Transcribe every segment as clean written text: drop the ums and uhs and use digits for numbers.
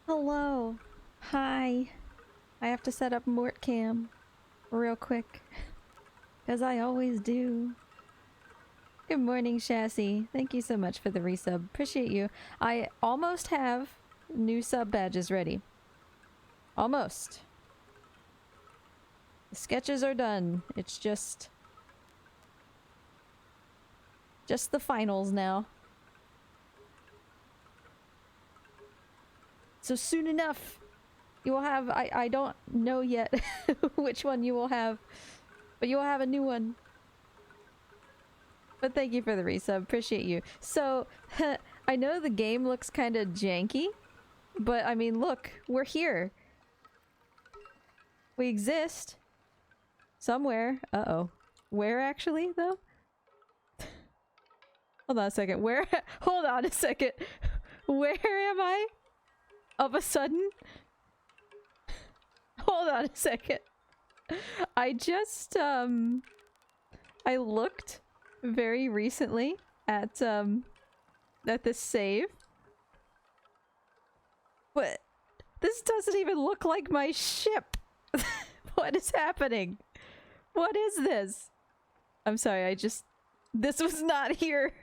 Hello. Hi. I have to set up Mortcam real quick. Because I always do. Good morning, Chassis. Thank you so much for the resub. Appreciate you. I almost have new sub badges ready. Almost. The sketches are done. It's just the finals now. So soon enough, you will have... I don't know yet which one you will have. But you will have a new one. But thank you for the resub. Appreciate you. So, I know the game looks kind of janky. But, I mean, look. We're here. We exist. Somewhere. Uh-oh. Where, actually, though? Hold on a second. Where? Hold on a second. Where am I? Of a sudden? Hold on a second. I just, I looked very recently at this save. But this doesn't even look like my ship. What is happening? What is this? I'm sorry, this was not here.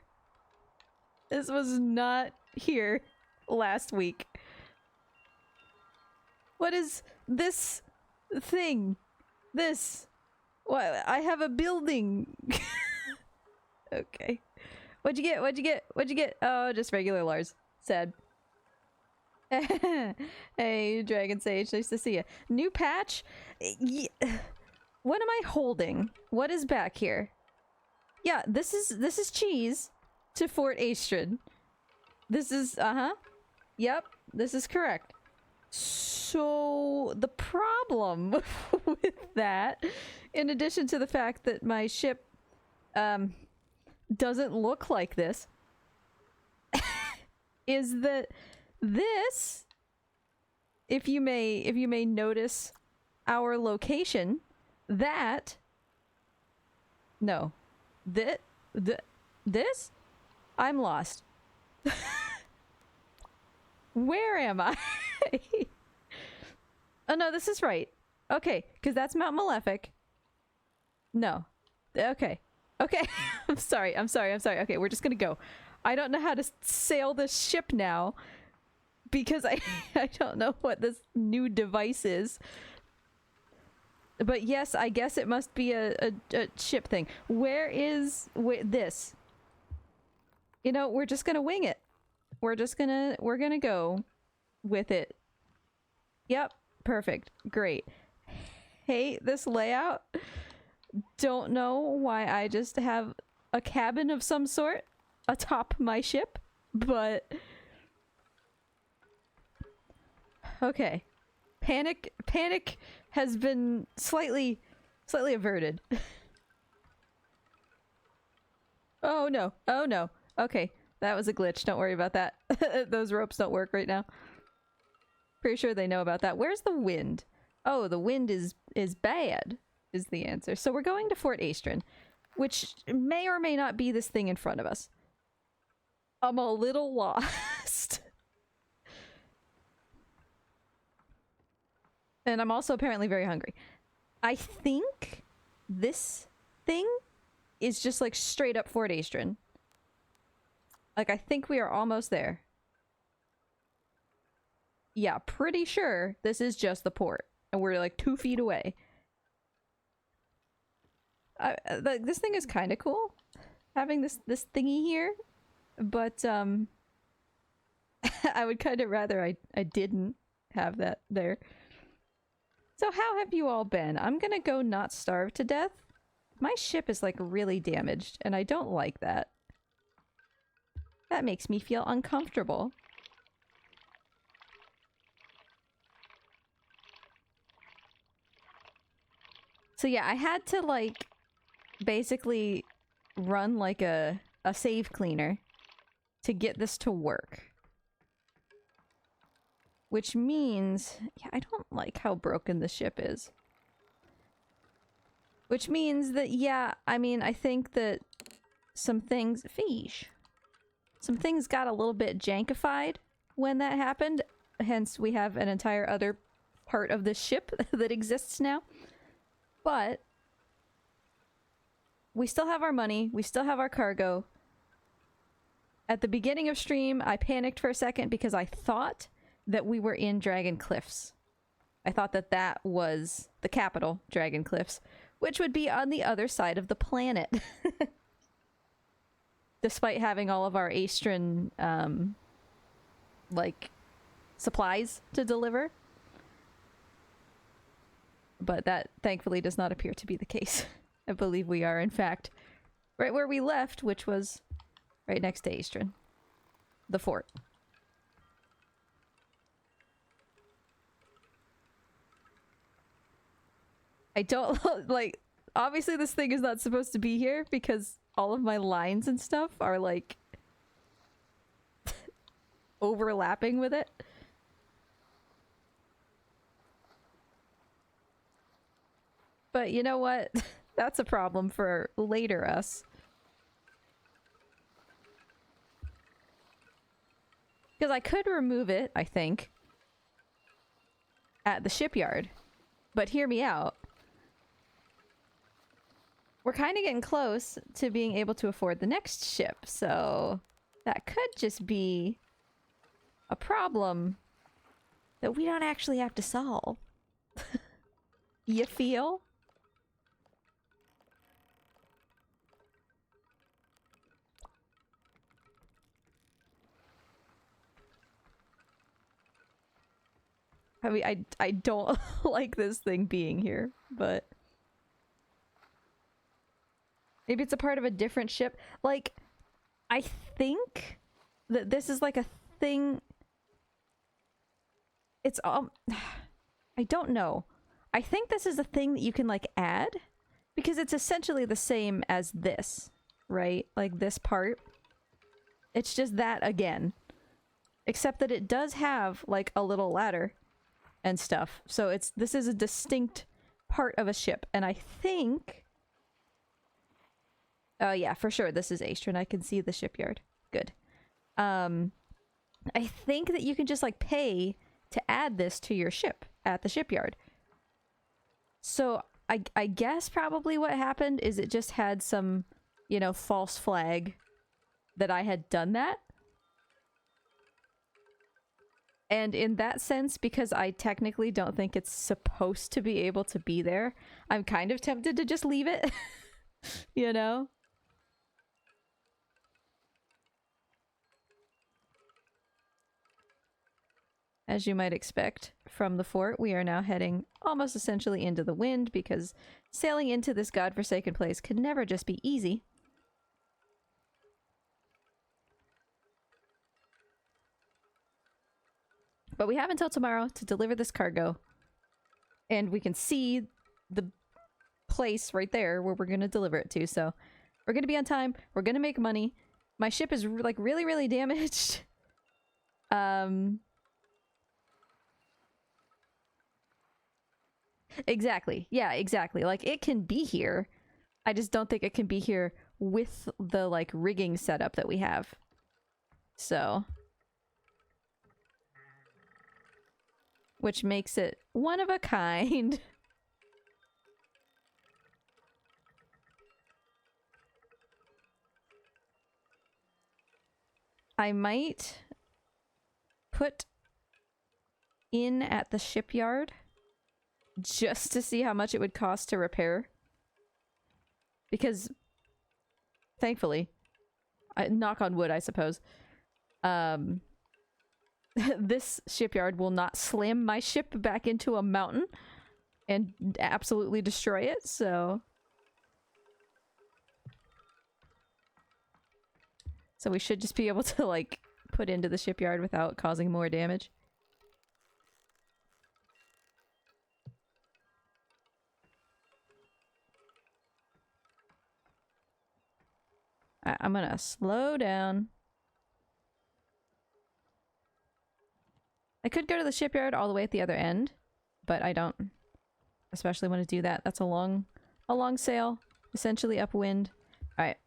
This was not here last week. What is this thing? This? What? I have a building. Okay. What'd you get? What'd you get? What'd you get? Oh, just regular Lars. Sad. Hey, Dragon Sage. Nice to see you. New patch? What am I holding? What is back here? Yeah, this is cheese to Fort Astrid. This is, Yep, this is correct. So, the problem with that, in addition to the fact that my ship, doesn't look like this, is that this, if you may notice our location, this? I'm lost. Where am I? Oh no, this is right. Okay, because that's Mount Malefic. No. Okay. Okay. I'm sorry. Okay, we're just gonna go. I don't know how to sail this ship now because I don't know what this new device is. But yes, I guess it must be a ship thing. Where is this? You know, we're just gonna wing it. We're gonna go with it. Yep, perfect. Great. Hate this layout. Don't know why I just have a cabin of some sort atop my ship, but okay. Panic has been slightly averted. Oh no. Oh no. Okay, that was a glitch. Don't worry about that. Those ropes don't work right now. Pretty sure they know about that. Where's the wind? Oh, the wind is bad, is the answer. So we're going to Fort Astrid, which may or may not be this thing in front of us. I'm a little lost. And I'm also apparently very hungry. I think this thing is just like straight up Fort Astrid. Like, I think we are almost there. Yeah, pretty sure this is just the port. And we're like 2 feet away. This thing is kind of cool. Having this thingy here. But, I would kind of rather I didn't have that there. So how have you all been? I'm gonna go not starve to death. My ship is like really damaged, and I don't like that. That makes me feel uncomfortable. So yeah, I had to like basically run like a save cleaner to get this to work. Which means, yeah, I don't like how broken the ship is. Which means that, yeah, I mean, I think that some things got a little bit jankified when that happened. Hence, we have an entire other part of this ship that exists now. But we still have our money. We still have our cargo. At the beginning of stream, I panicked for a second because I thought that we were in Dragon Cliffs. I thought that that was the capital, Dragon Cliffs, which would be on the other side of the planet. Despite having all of our Astron, like, supplies to deliver. But that, thankfully, does not appear to be the case. I believe we are, in fact, right where we left, which was right next to Astron. The fort. I don't, like, obviously this thing is not supposed to be here because all of my lines and stuff are, like, overlapping with it. But you know what? That's a problem for later us. Because I could remove it, I think, at the shipyard. But hear me out. We're kind of getting close to being able to afford the next ship, so that could just be a problem that we don't actually have to solve. You feel? I mean, I don't like this thing being here, but maybe it's a part of a different ship. Like, I think that this is like a thing. It's I don't know. I think this is a thing that you can like add because it's essentially the same as this, right? Like this part. It's just that again. Except that it does have like a little ladder and stuff. So this is a distinct part of a ship, and I think oh yeah, for sure this is Astron. I can see the shipyard. Good. I think that you can just like pay to add this to your ship at the shipyard. So I guess probably what happened is it just had some, you know, false flag that I had done that. And in that sense, because I technically don't think it's supposed to be able to be there, I'm kind of tempted to just leave it. You know? As you might expect from the fort, we are now heading almost essentially into the wind because sailing into this godforsaken place could never just be easy. But we have until tomorrow to deliver this cargo. And we can see the place right there where we're going to deliver it to. So we're going to be on time. We're going to make money. My ship is like really, really damaged. Exactly. Yeah, exactly. Like it can be here. I just don't think it can be here with the like rigging setup that we have. So... which makes it one of a kind. I might put in at the shipyard just to see how much it would cost to repair. Because, thankfully, knock on wood, I suppose, this shipyard will not slam my ship back into a mountain and absolutely destroy it, so... So we should just be able to, like, put into the shipyard without causing more damage. I'm gonna slow down. I could go to the shipyard all the way at the other end, but I don't especially want to do that. That's a long sail, essentially upwind. Alright.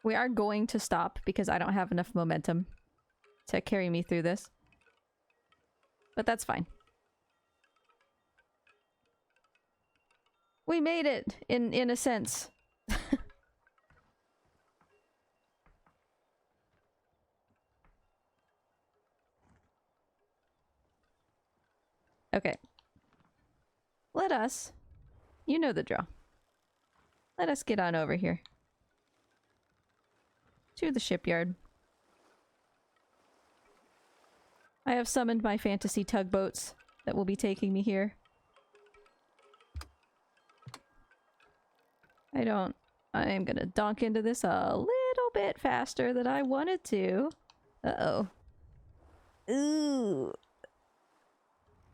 We are going to stop because I don't have enough momentum to carry me through this. But that's fine. We made it, in a sense. Okay. Let us... You know the drill. Let us get on over here. To the shipyard. I have summoned my fantasy tugboats that will be taking me here. I am gonna donk into this a little bit faster than I wanted to. Uh-oh. Ooh.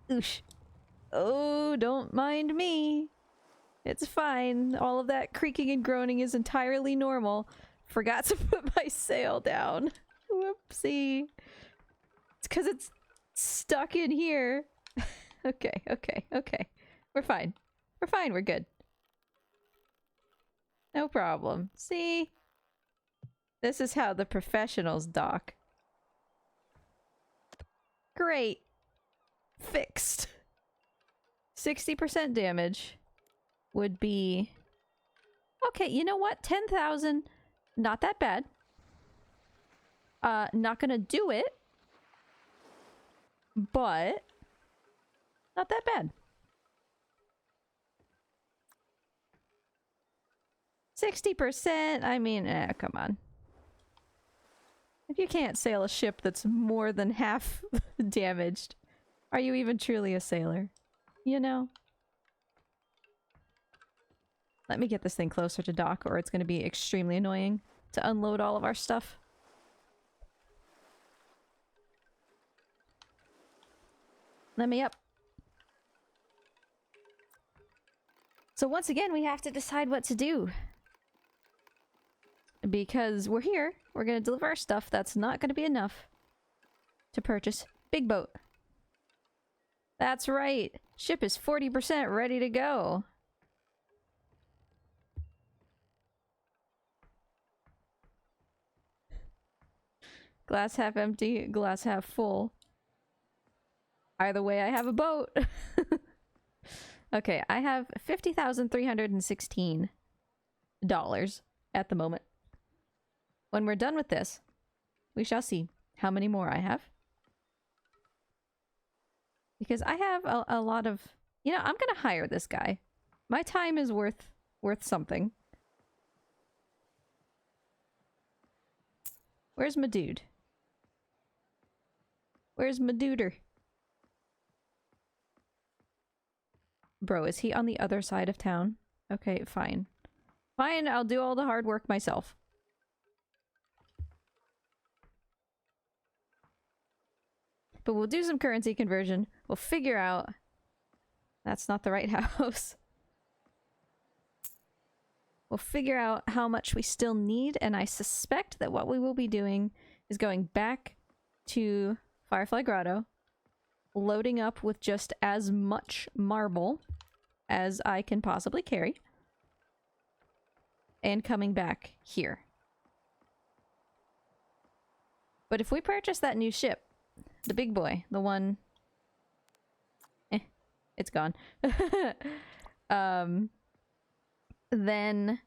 Oosh. Oh, don't mind me. It's fine. All of that creaking and groaning is entirely normal. Forgot to put my sail down. Whoopsie. It's because it's stuck in here. Okay. We're fine. We're fine. We're good. No problem. See? This is how the professionals dock. Great. Fixed. 60% damage would be... Okay, you know what? 10,000. Not that bad. Not gonna do it. But... not that bad. 60%? I mean, come on. If you can't sail a ship that's more than half damaged, are you even truly a sailor? You know? Let me get this thing closer to dock, or it's going to be extremely annoying to unload all of our stuff. Let me up. So once again, we have to decide what to do. Because we're here, we're going to deliver our stuff. That's not going to be enough to purchase big boat. That's right. Ship is 40% ready to go. Glass half empty, glass half full. Either way, I have a boat. Okay, I have $50,316 at the moment. When we're done with this, we shall see how many more I have. Because I have a lot of... You know, I'm gonna hire this guy. My time is worth something. Where's my dude? Where's my duder? Bro, is he on the other side of town? Okay, fine. Fine, I'll do all the hard work myself. But we'll do some currency conversion. We'll figure out... That's not the right house. We'll figure out how much we still need, and I suspect that what we will be doing is going back to Firefly Grotto, loading up with just as much marble as I can possibly carry, and coming back here. But if we purchase that new ship, the big boy, the one... it's gone. Then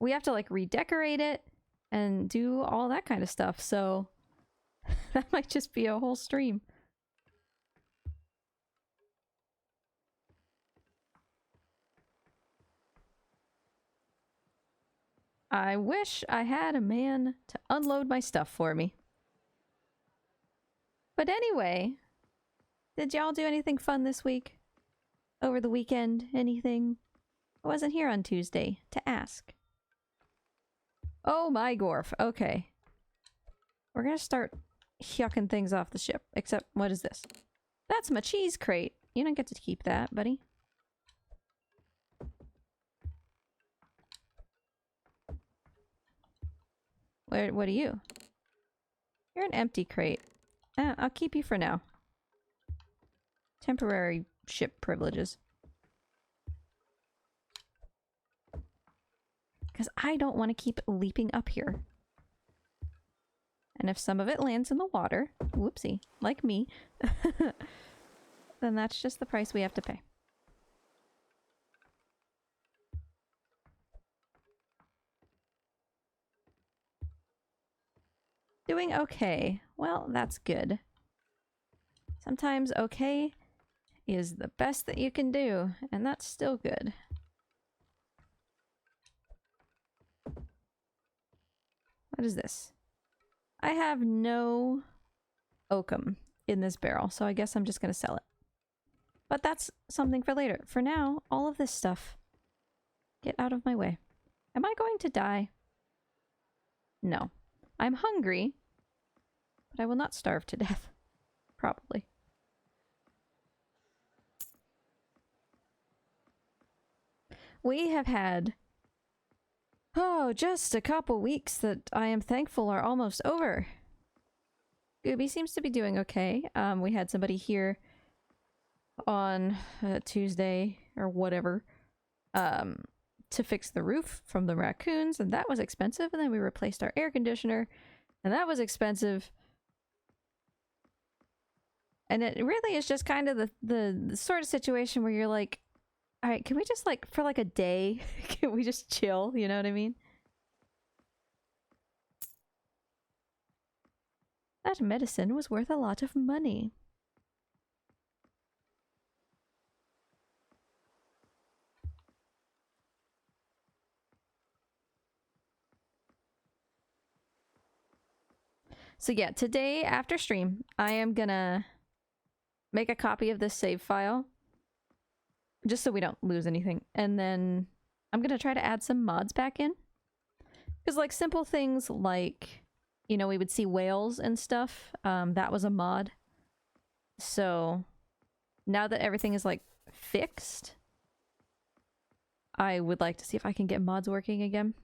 we have to like redecorate it and do all that kind of stuff, so that might just be a whole stream. I wish I had a man to unload my stuff for me. But anyway, did y'all do anything fun this week? Over the weekend? Anything? I wasn't here on Tuesday to ask. Oh my Gorf. Okay. We're gonna start yucking things off the ship. Except, what is this? That's my cheese crate. You don't get to keep that, buddy. What are you? You're an empty crate. I'll keep you for now. Temporary ship privileges. Because I don't want to keep leaping up here. And if some of it lands in the water, whoopsie, like me, then that's just the price we have to pay. Doing okay. Well, that's good. Sometimes okay is the best that you can do, and that's still good. What is this? I have no oakum in this barrel, so I guess I'm just gonna sell it. But that's something for later. For now, all of this stuff. Get out of my way. Am I going to die? No. I'm hungry, but I will not starve to death. Probably. We have had, just a couple weeks that I am thankful are almost over. Gooby seems to be doing okay. We had somebody here on Tuesday or whatever to fix the roof from the raccoons, and that was expensive. And then we replaced our air conditioner, and that was expensive. And it really is just kind of the sort of situation where you're like, all right, can we just like, for like a day, can we just chill? You know what I mean? That medicine was worth a lot of money. So yeah, today after stream, I am gonna make a copy of this save file. Just so we don't lose anything. And then I'm gonna try to add some mods back in. Because like simple things like, you know, we would see whales and stuff. That was a mod. So now that everything is like fixed, I would like to see if I can get mods working again.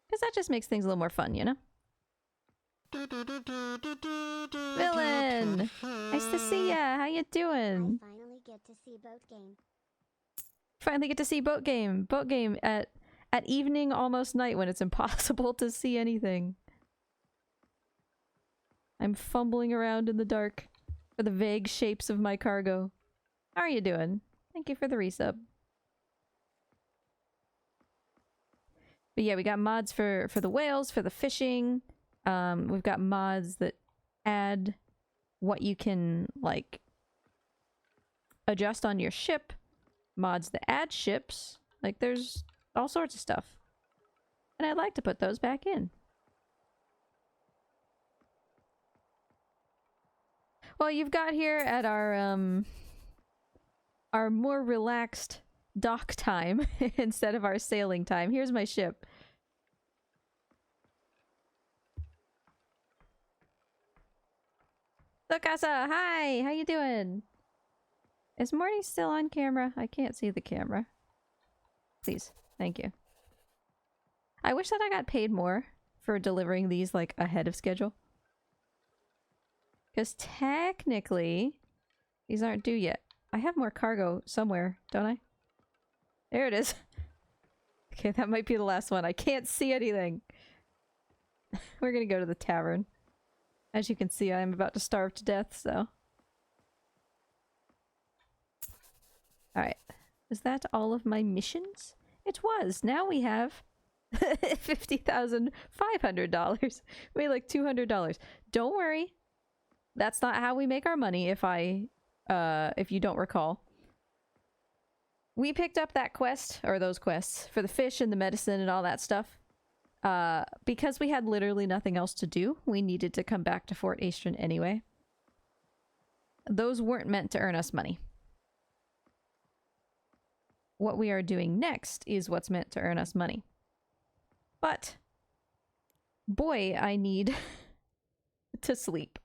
Because that just makes things a little more fun, you know? Villain! Nice to see ya! How you doing? I finally get to see boat game. Finally get to see boat game. Boat game at evening, almost night, when it's impossible to see anything. I'm fumbling around in the dark for the vague shapes of my cargo. How are you doing? Thank you for the resub. But yeah, we got mods for the whales, for the fishing. We've got mods that add what you can, like, adjust on your ship. Mods that add ships. Like, there's all sorts of stuff. And I'd like to put those back in. Well, you've got here at our more relaxed dock time instead of our sailing time. Here's my ship. Tsukasa, hi! How you doing? Is Morty still on camera? I can't see the camera. Please. Thank you. I wish that I got paid more for delivering these, like, ahead of schedule. Because technically, these aren't due yet. I have more cargo somewhere, don't I? There it is. Okay, that might be the last one. I can't see anything. We're gonna go to the tavern. As you can see, I am about to starve to death, so... Alright. Is that all of my missions? It was! Now we have... $50,500. We had like $200. Don't worry. That's not how we make our money, if you don't recall. We picked up that quest, or those quests, for the fish and the medicine and all that stuff. Because we had literally nothing else to do, we needed to come back to Fort Aestrin anyway. Those weren't meant to earn us money. What we are doing next is what's meant to earn us money. But, boy, I need to sleep.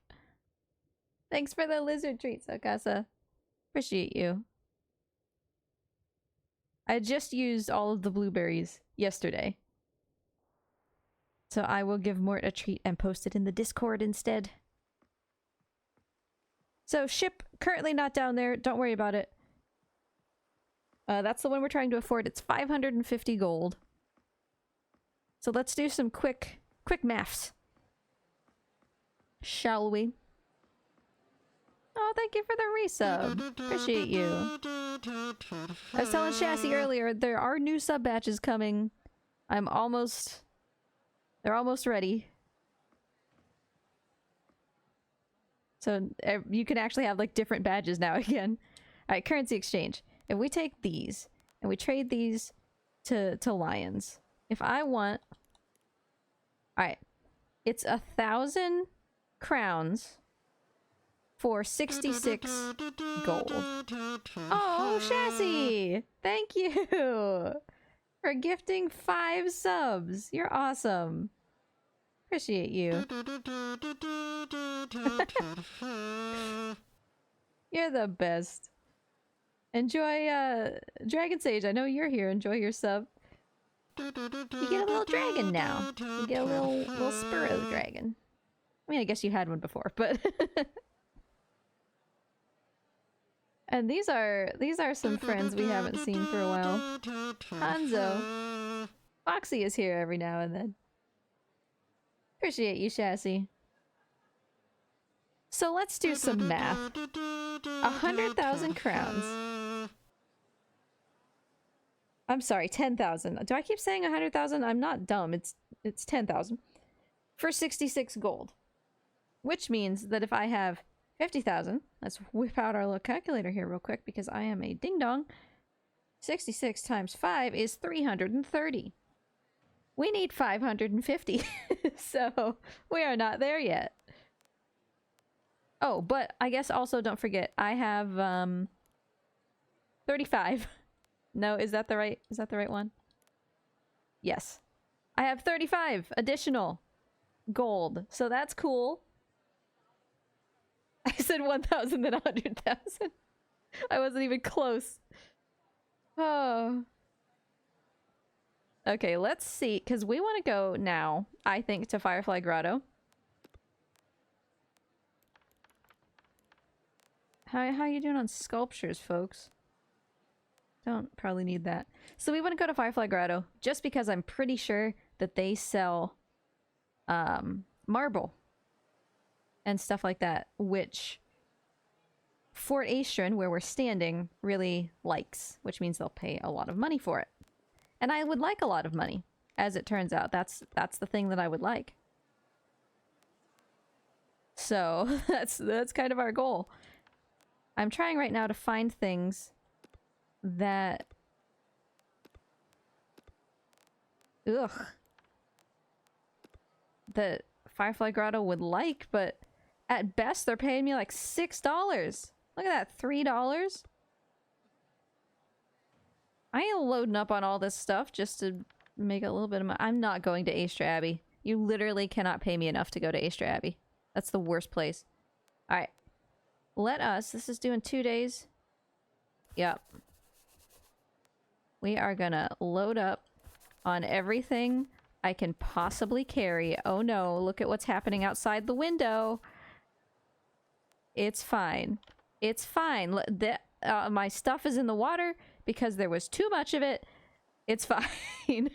Thanks for the lizard treat, Tsukasa. Appreciate you. I just used all of the blueberries yesterday. So I will give Mort a treat and post it in the Discord instead. So ship currently not down there. Don't worry about it. That's the one we're trying to afford. It's 550 gold. So let's do some quick maths. Shall we? Oh, thank you for the resub. Appreciate you. I was telling Chassis earlier, there are new sub batches coming. They're almost ready. So you can actually have like different badges now again. Alright, currency exchange. If we take these and we trade these to lions. If I want... Alright. It's 1,000 crowns for 66 gold. Oh, Chassis! Thank you for gifting 5 subs. You're awesome. Appreciate you. You're the best. Enjoy Dragon Sage. I know you're here. Enjoy your sub. You get a little dragon now. You get a little Spuro dragon. I mean, I guess you had one before, but and these are some friends we haven't seen for a while. Hanzo. Foxy is here every now and then. Appreciate you, Chassis. So let's do some math. 100,000 crowns. I'm sorry, 10,000. Do I keep saying 100,000? I'm not dumb. It's 10,000 for 66 gold. Which means that if I have 50,000, let's whip out our little calculator here real quick because I am a ding-dong. 66 times 5 is 330. We need 550, so we are not there yet. Oh, but I guess also don't forget, I have 35. No, is that the right one? Yes. I have 35 additional gold, so that's cool. I said 1,000 then 100,000. I wasn't even close. Oh. Okay, let's see, because we want to go now, I think, to Firefly Grotto. How you doing on sculptures, folks? Don't probably need that. So we want to go to Firefly Grotto, just because I'm pretty sure that they sell marble and stuff like that, which Fort Aestrin, where we're standing, really likes, which means they'll pay a lot of money for it. And I would like a lot of money, as it turns out. That's the thing that I would like. So that's kind of our goal. I'm trying right now to find things that... that Firefly Grotto would like, but at best they're paying me like $6. Look at that, $3? I ain't loading up on all this stuff just to make a little bit of money. I'm not going to Aestra Abbey. You literally cannot pay me enough to go to Aestra Abbey. That's the worst place. Alright. Let us... This is doing 2 days. Yep. We are gonna load up on everything I can possibly carry. Oh no, look at what's happening outside the window. It's fine. It's fine. My stuff is in the water because there was too much of it. It's fine.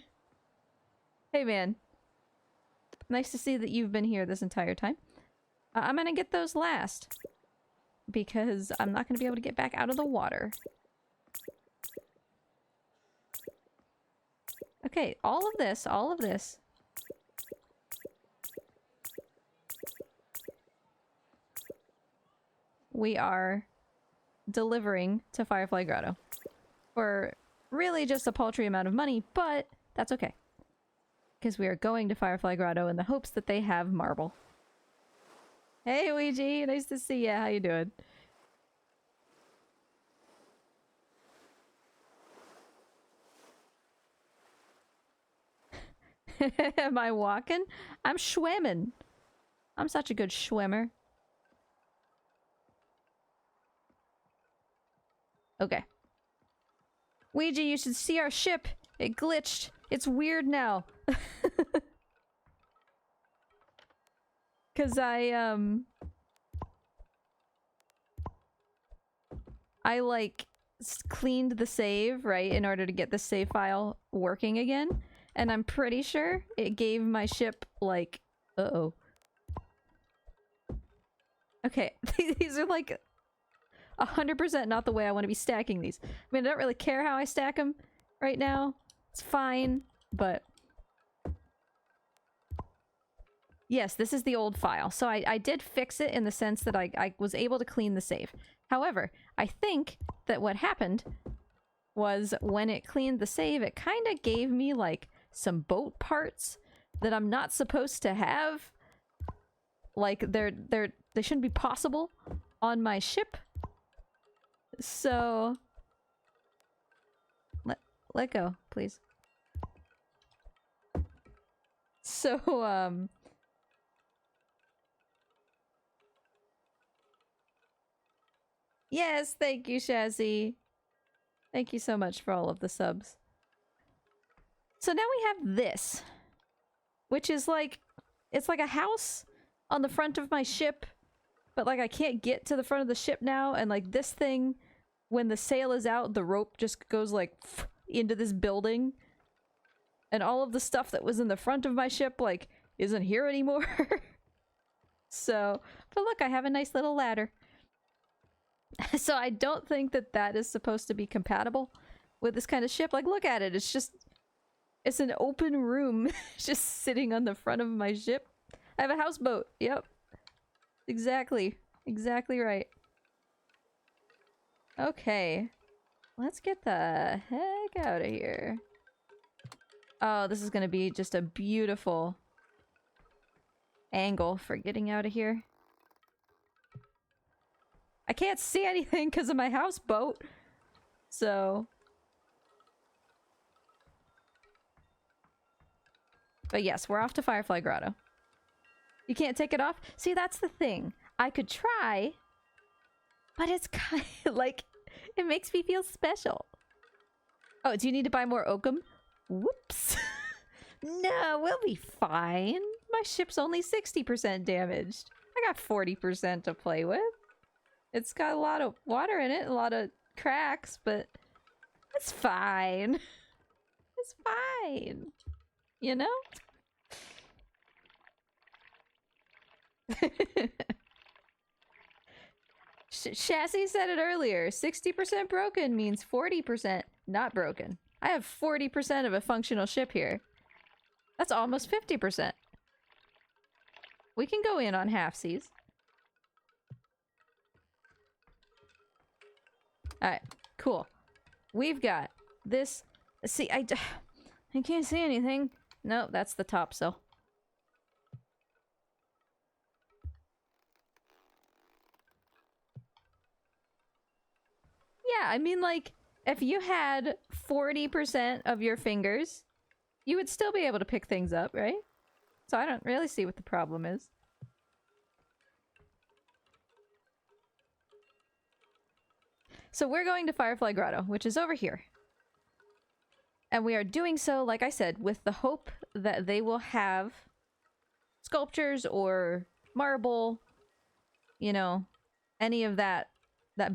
Hey man. Nice to see that you've been here this entire time. I'm gonna get those last. Because I'm not gonna be able to get back out of the water. Okay, all of this. We are delivering to Firefly Grotto. For really just a paltry amount of money, but that's okay. Because we are going to Firefly Grotto in the hopes that they have marble. Hey Ouija, nice to see ya. How you doing? Am I walking? I'm schwimming. I'm such a good schwimmer. Okay. Ouija, you should see our ship. It glitched. It's weird now. Cause I like cleaned the save, right, in order to get the save file working again, and I'm pretty sure it gave my ship like, uh-oh. Okay, these are like 100% not the way I want to be stacking these. I mean, I don't really care how I stack them right now. It's fine, but yes, this is the old file. So I did fix it in the sense that I was able to clean the save. However, I think that what happened was when it cleaned the save, it kind of gave me like some boat parts that I'm not supposed to have. Like they shouldn't be possible on my ship. So let go, please. So yes, thank you, Shazzy. Thank you so much for all of the subs. So now we have this, which is like, it's like a house on the front of my ship, but like I can't get to the front of the ship now, and like this thing, when the sail is out, the rope just goes like into this building, and all of the stuff that was in the front of my ship like isn't here anymore. So, but look, I have a nice little ladder. So I don't think that that is supposed to be compatible with this kind of ship. Like, look at it. It's just, it's an open room just sitting on the front of my ship. I have a houseboat. Yep. Exactly. Exactly right. Okay. Let's get the heck out of here. Oh, this is gonna be just a beautiful angle for getting out of here. I can't see anything because of my houseboat. So. But yes, we're off to Firefly Grotto. You can't take it off? See, that's the thing. I could try, but it's kind of like, it makes me feel special. Oh, do you need to buy more oakum? Whoops. No, we'll be fine. My ship's only 60% damaged. I got 40% to play with. It's got a lot of water in it, a lot of cracks, but it's fine. It's fine. You know? Chassis said it earlier. 60% broken means 40% not broken. I have 40% of a functional ship here. That's almost 50%. We can go in on half-seas. Alright, cool. We've got this... See, I can't see anything. No, that's the topsail. Yeah, I mean, like, if you had 40% of your fingers, you would still be able to pick things up, right? So I don't really see what the problem is. So we're going to Firefly Grotto, which is over here. And we are doing so, like I said, with the hope that they will have sculptures or marble, you know, any of that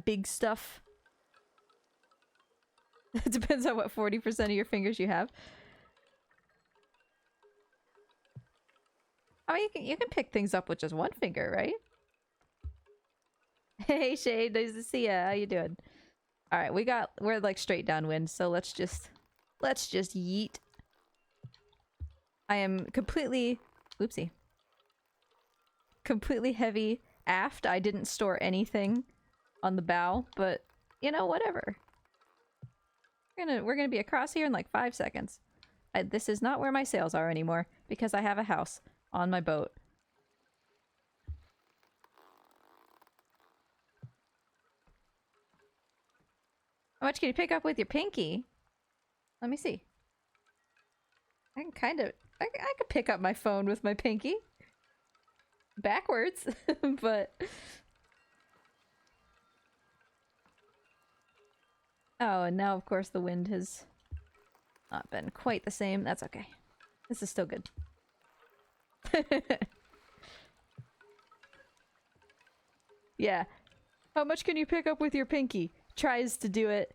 big stuff. It depends on what 40% of your fingers you have. I mean, you can pick things up with just one finger, right? Hey Shade, nice to see ya. How you doing? All right, we're like straight downwind, so let's just yeet. I am completely, oopsie, completely heavy aft. I didn't store anything on the bow, but you know, whatever. We're gonna be across here in like 5 seconds. This is not where my sails are anymore because I have a house on my boat. How much can you pick up with your pinky? Let me see. I can kind of... I could pick up my phone with my pinky. Backwards, but... Oh, and now of course the wind has not been quite the same. That's okay. This is still good. Yeah. How much can you pick up with your pinky? Tries to do it.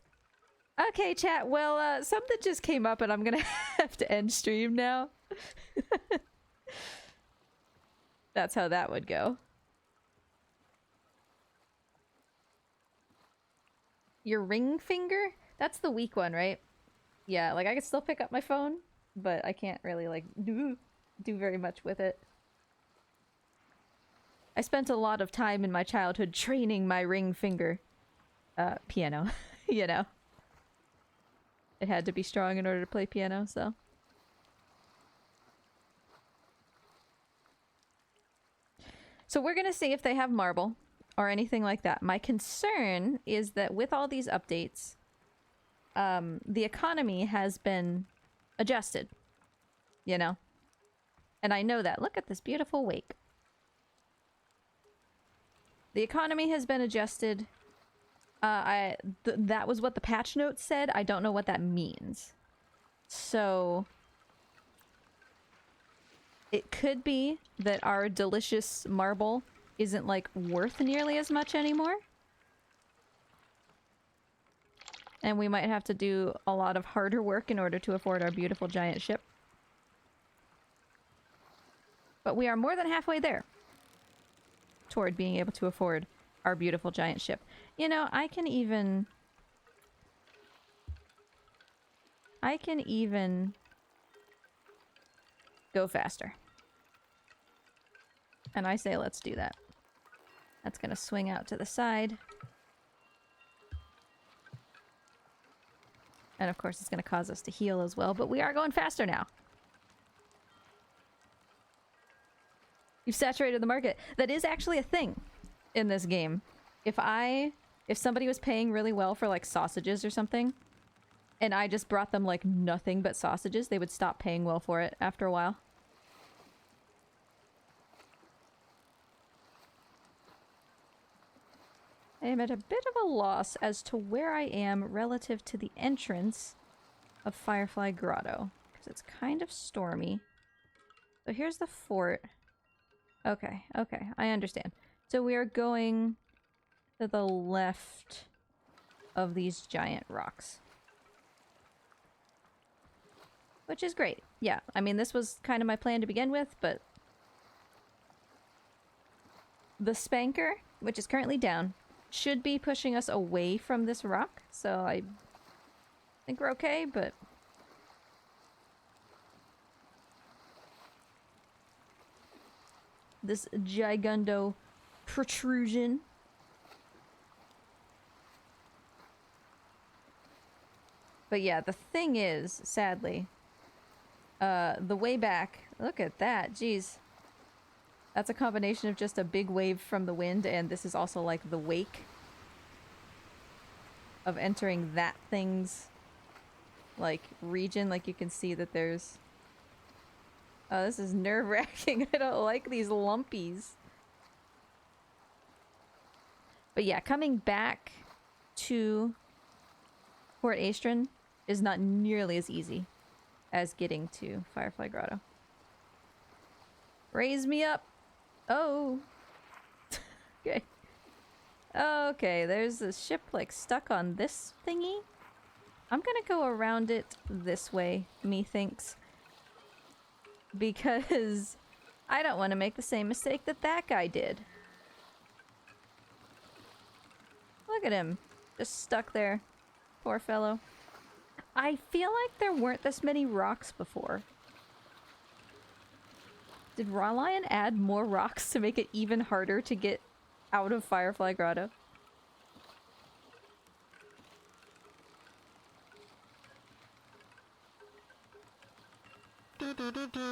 Okay, chat. Well, something just came up and I'm gonna have to end stream now. That's how that would go. Your ring finger? That's the weak one, right? Yeah, like I can still pick up my phone, but I can't really like do very much with it. I spent a lot of time in my childhood training my ring finger. Piano, you know. It had to be strong in order to play piano, so. So we're gonna see if they have marble or anything like that. My concern is that with all these updates, the economy has been adjusted, you know? And I know that. Look at this beautiful wake. The economy has been adjusted. That was what the patch notes said. I don't know what that means. So it could be that our delicious marble isn't like worth nearly as much anymore. And we might have to do a lot of harder work in order to afford our beautiful giant ship. But we are more than halfway there toward being able to afford our beautiful giant ship. You know, I can even go faster. And I say let's do that. That's gonna swing out to the side. And of course it's gonna cause us to heal as well, but we are going faster now. You've saturated the market. That is actually a thing in this game. If somebody was paying really well for like sausages or something, and I just brought them like nothing but sausages, they would stop paying well for it after a while. I am at a bit of a loss as to where I am relative to the entrance of Firefly Grotto, because it's kind of stormy. So here's the fort. Okay, okay, I understand. So we are going to the left of these giant rocks. Which is great. Yeah, I mean, this was kind of my plan to begin with, but the spanker, which is currently down, should be pushing us away from this rock, so I think we're okay, but this gigundo protrusion. But yeah, the thing is, sadly, the way back, look at that, jeez. That's a combination of just a big wave from the wind, and this is also like the wake of entering that thing's like region. Like you can see that there's... Oh, this is nerve-wracking. I don't like these lumpies. But yeah, coming back to Port Aestrin is not nearly as easy as getting to Firefly Grotto. Raise me up! Oh! Okay. Okay, there's a ship like stuck on this thingy. I'm gonna go around it this way, methinks. Because I don't want to make the same mistake that that guy did. Look at him. Just stuck there. Poor fellow. I feel like there weren't this many rocks before. Did Raw Lion add more rocks to make it even harder to get out of Firefly Grotto?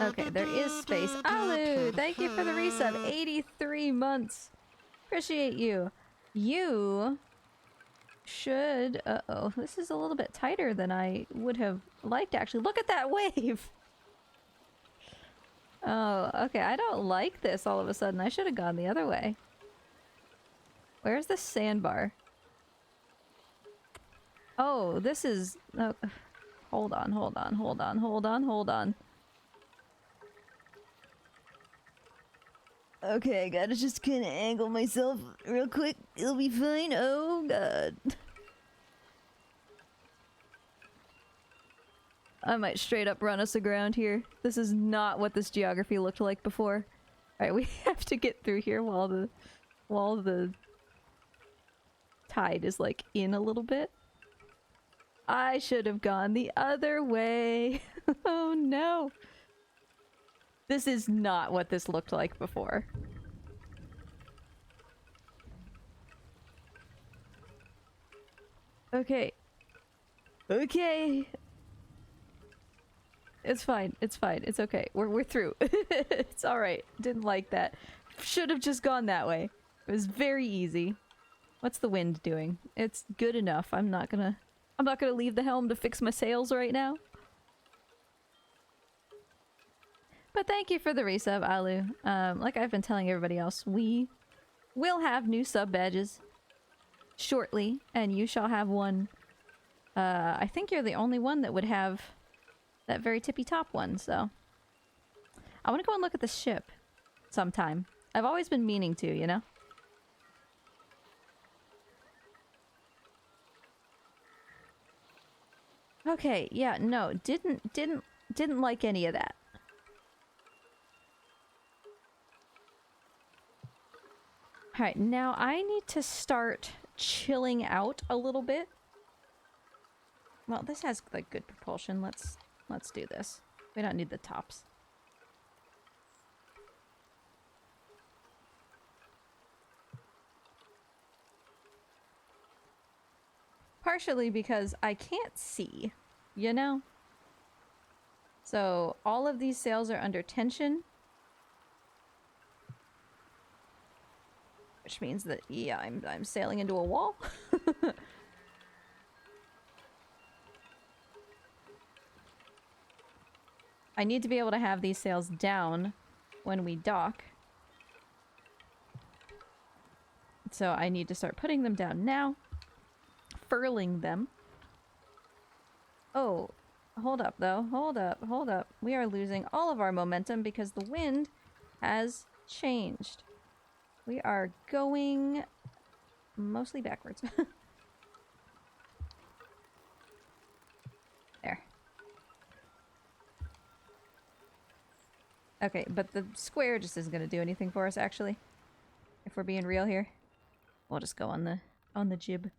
Okay, there is space. Alu, thank you for the resub. 83 months. Appreciate you. You should... Uh-oh, this is a little bit tighter than I would have liked, actually. Look at that wave! Oh, okay, I don't like this all of a sudden. I should have gone the other way. Where's the sandbar? Oh, this is... Oh, hold on, hold on, hold on, hold on, hold on. Okay, I gotta just kind of angle myself real quick. It'll be fine. Oh, God. I might straight up run us aground here. This is not what this geography looked like before. Alright, we have to get through here while the tide is like in a little bit. I should have gone the other way. Oh no. This is not what this looked like before. Okay. Okay. It's fine. It's fine. It's okay. We're through. It's alright. Didn't like that. Should have just gone that way. It was very easy. What's the wind doing? It's good enough. I'm not gonna leave the helm to fix my sails right now. But thank you for the resub, Alu. Like I've been telling everybody else, we will have new sub badges shortly, and you shall have one. I think you're the only one that would have that very tippy top one, so. I want to go and look at the ship sometime. I've always been meaning to, you know? Okay, yeah, no, didn't like any of that. Alright, now I need to start chilling out a little bit. Well, this has like good propulsion. Let's do this. We don't need the tops. Partially because I can't see, you know? So all of these sails are under tension. Which means that, yeah, I'm sailing into a wall. I need to be able to have these sails down when we dock. So I need to start putting them down now. Furling them. Oh, hold up though. Hold up. We are losing all of our momentum because the wind has changed. We are going mostly backwards. There. Okay, but the square just isn't gonna do anything for us, actually. If we're being real here. We'll just go on the jib.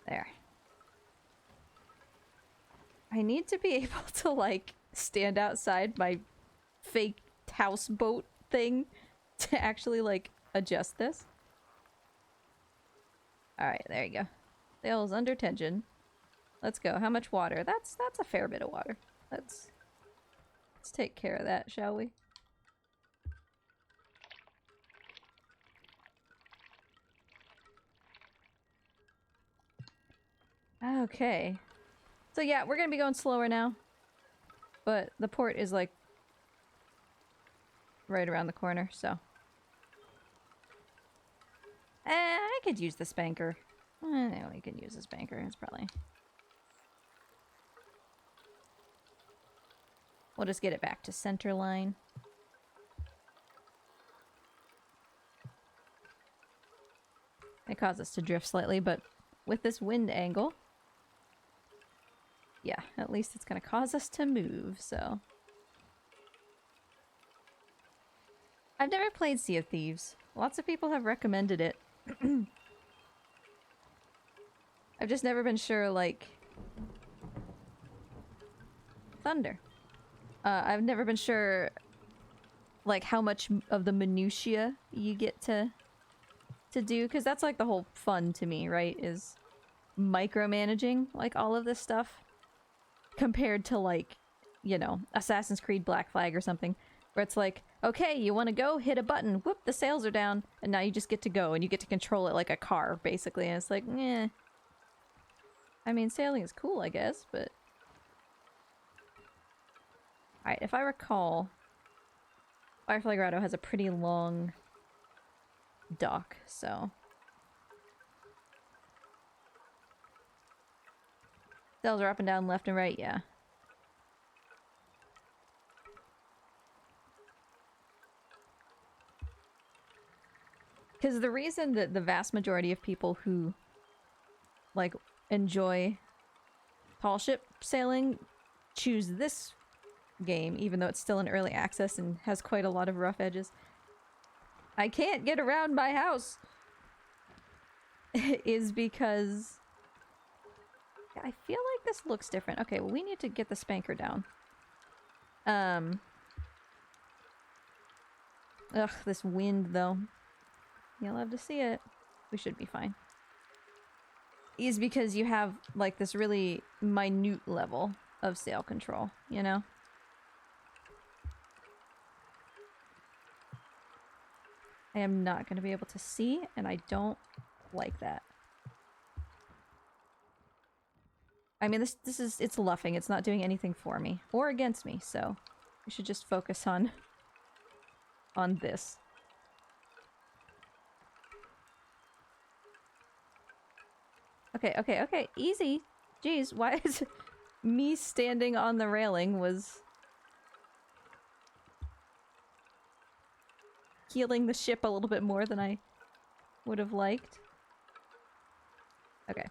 There. I need to be able to, like, stand outside my fake houseboat thing to actually, like, adjust this. Alright, there you go. Sails under tension. Let's go. How much water? That's a fair bit of water. Let's take care of that, shall we? Okay. So yeah, we're gonna be going slower now. But the port is like right around the corner, so. I could use the spanker. No, we can use the spanker. It's probably. We'll just get it back to center line. It caused us to drift slightly, but with this wind angle, yeah, at least it's gonna cause us to move, so. I've never played Sea of Thieves. Lots of people have recommended it. I've just never been sure, like... Thunder. I've never been sure, like, how much of the minutiae you get to do, because that's, like, the whole fun to me, right? Is micromanaging, like, all of this stuff. Compared to, like, you know, Assassin's Creed Black Flag or something. Where it's like, okay, you want to go? Hit a button. Whoop, the sails are down. And now you just get to go. And you get to control it like a car, basically. And it's like, eh. I mean, sailing is cool, I guess, but... Alright, if I recall... Firefly Grotto has a pretty long... dock, so... Sails are up and down, left and right, yeah. Because the reason that the vast majority of people who, like, enjoy tall ship sailing choose this game, even though it's still in early access and has quite a lot of rough edges. I can't get around my house! Is because... I feel like this looks different. Okay, well we need to get the spanker down. Ugh, this wind though. You'll have to see it. We should be fine. Is because you have like this really minute level of sail control, you know? I am not going to be able to see, and I don't like that. I mean, it's luffing. It's not doing anything for me or against me, so we should just focus on this. Okay, easy. Jeez, why is me standing on the railing was healing the ship a little bit more than I would have liked. Okay.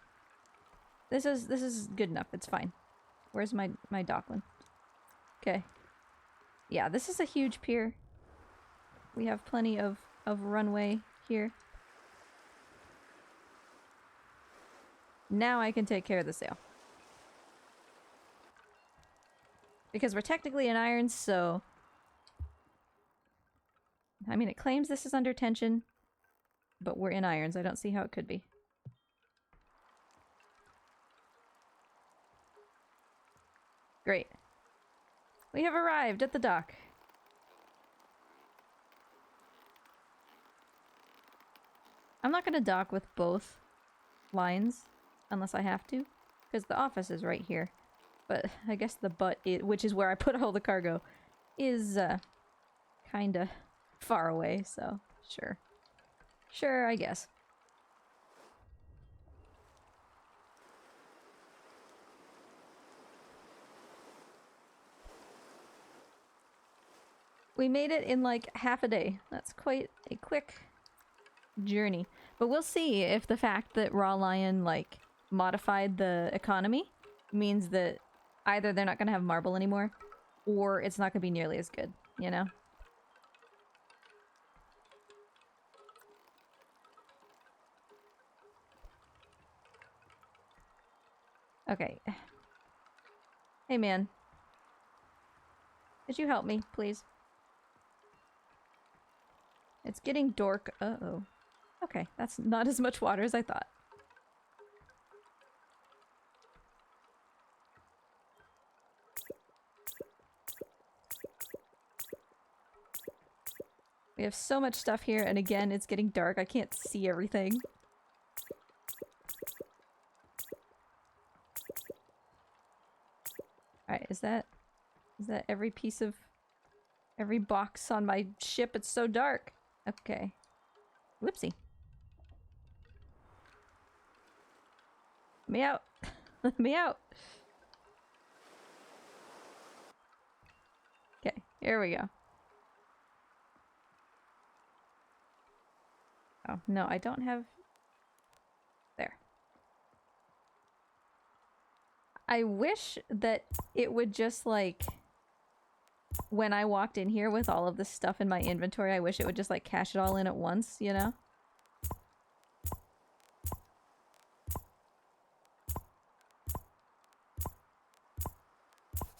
This is good enough. It's fine. Where's my Dockland? Okay. Yeah, this is a huge pier. We have plenty of runway here. Now I can take care of the sail. Because we're technically in irons, so... I mean, it claims this is under tension, but we're in irons. I don't see how it could be. Great. We have arrived at the dock. I'm not gonna dock with both lines unless I have to, because the office is right here. But I guess the butt, which is where I put all the cargo, is kinda far away, so sure. Sure, I guess. We made it in like half a day. That's quite a quick journey. But we'll see if the fact that Raw Lion like modified the economy means that either they're not going to have marble anymore or it's not going to be nearly as good, you know? Okay. Hey man. Could you help me, please? It's getting dark. Uh-oh. Okay, that's not as much water as I thought. We have so much stuff here, and again, it's getting dark. I can't see everything. Alright, is that every piece of... every box on my ship? It's so dark. Okay. Whoopsie. Let me out. Let me out. Okay, here we go. Oh, no, I don't have... There. I wish that it would just, like... when I walked in here with all of this stuff in my inventory, I wish it would just, like, cash it all in at once, you know?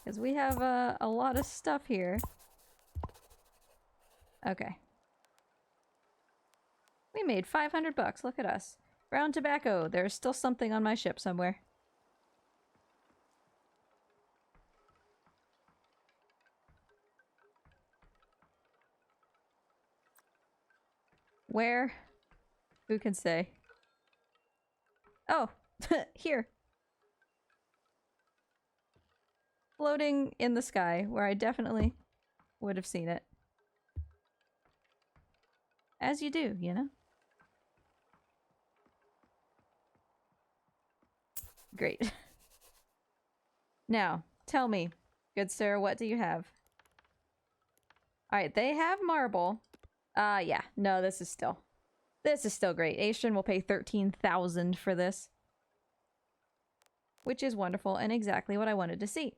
Because we have a lot of stuff here. Okay. We made 500 bucks, look at us. Brown tobacco, there's still something on my ship somewhere. Where? Who can say? Oh, here. Floating in the sky, where I definitely would have seen it. As you do, you know? Great. Now, tell me, good sir, what do you have? Alright, they have marble. Yeah, no, this is still This is still great. Aestrin will pay 13,000 for this. Which is wonderful and exactly what I wanted to see.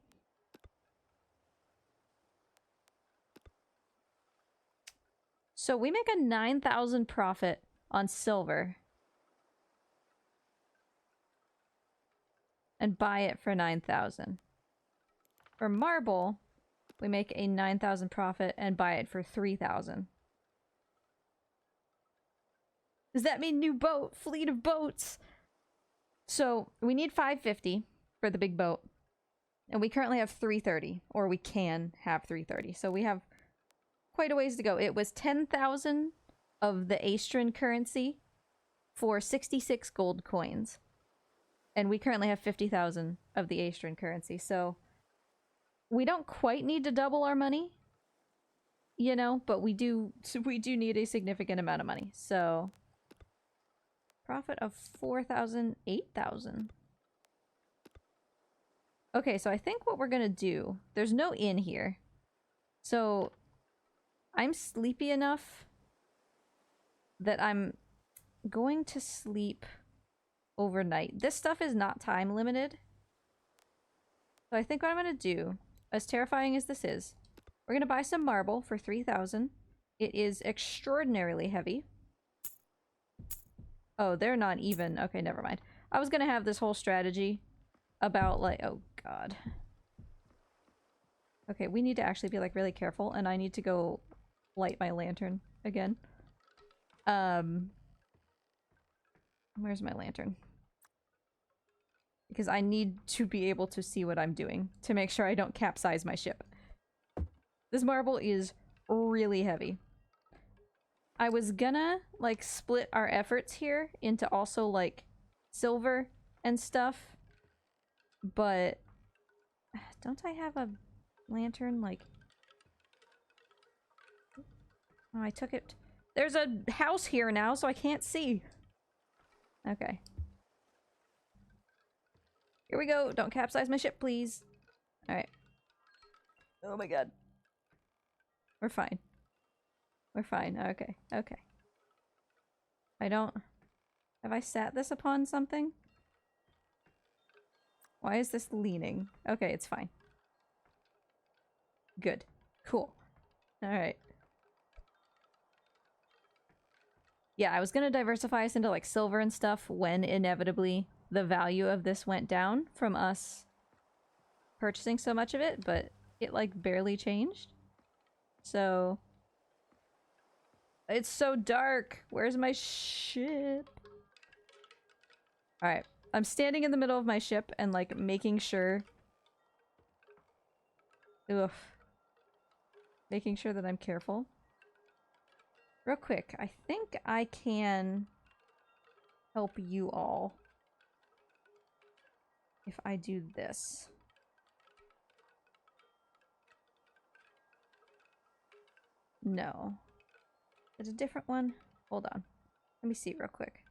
So we make a 9,000 profit on silver. And buy it for 9,000. For marble, we make a 9,000 profit and buy it for 3,000. Does that mean new boat? Fleet of boats? So we need 550 for the big boat. And we currently have 330. Or we can have 330. So we have quite a ways to go. It was 10,000 of the Aestrin currency for 66 gold coins. And we currently have 50,000 of the Aestrin currency. So we don't quite need to double our money. You know, but we do need a significant amount of money. So profit of 4,000, 8,000. Okay, so I think what we're gonna do... There's no inn here. So I'm sleepy enough that I'm going to sleep overnight. This stuff is not time limited. So I think what I'm gonna do, as terrifying as this is, we're gonna buy some marble for 3,000. It is extraordinarily heavy. Oh, they're not even... Okay, never mind. I was gonna have this whole strategy about, like... Oh, God. Okay, we need to actually be, like, really careful, and I need to go light my lantern again. Where's my lantern? Because I need to be able to see what I'm doing to make sure I don't capsize my ship. This marble is really heavy. I was gonna, like, split our efforts here into also, like, silver and stuff. But... Don't I have a lantern, like... Oh, I took it... There's a house here now, so I can't see. Okay. Here we go. Don't capsize my ship, please. Alright. Oh my god. We're fine. We're fine. Okay. Okay. I don't... Have I sat this upon something? Why is this leaning? Okay, it's fine. Good. Cool. Alright. Yeah, I was gonna diversify us into, like, silver and stuff when inevitably the value of this went down from us purchasing so much of it, but it, like, barely changed. So... It's so dark! Where's my ship? Alright. I'm standing in the middle of my ship and, like, making sure... Ugh. Making sure that I'm careful. Real quick, I think I can help you all if I do this. No. Is it a different one? Hold on. Let me see real quick.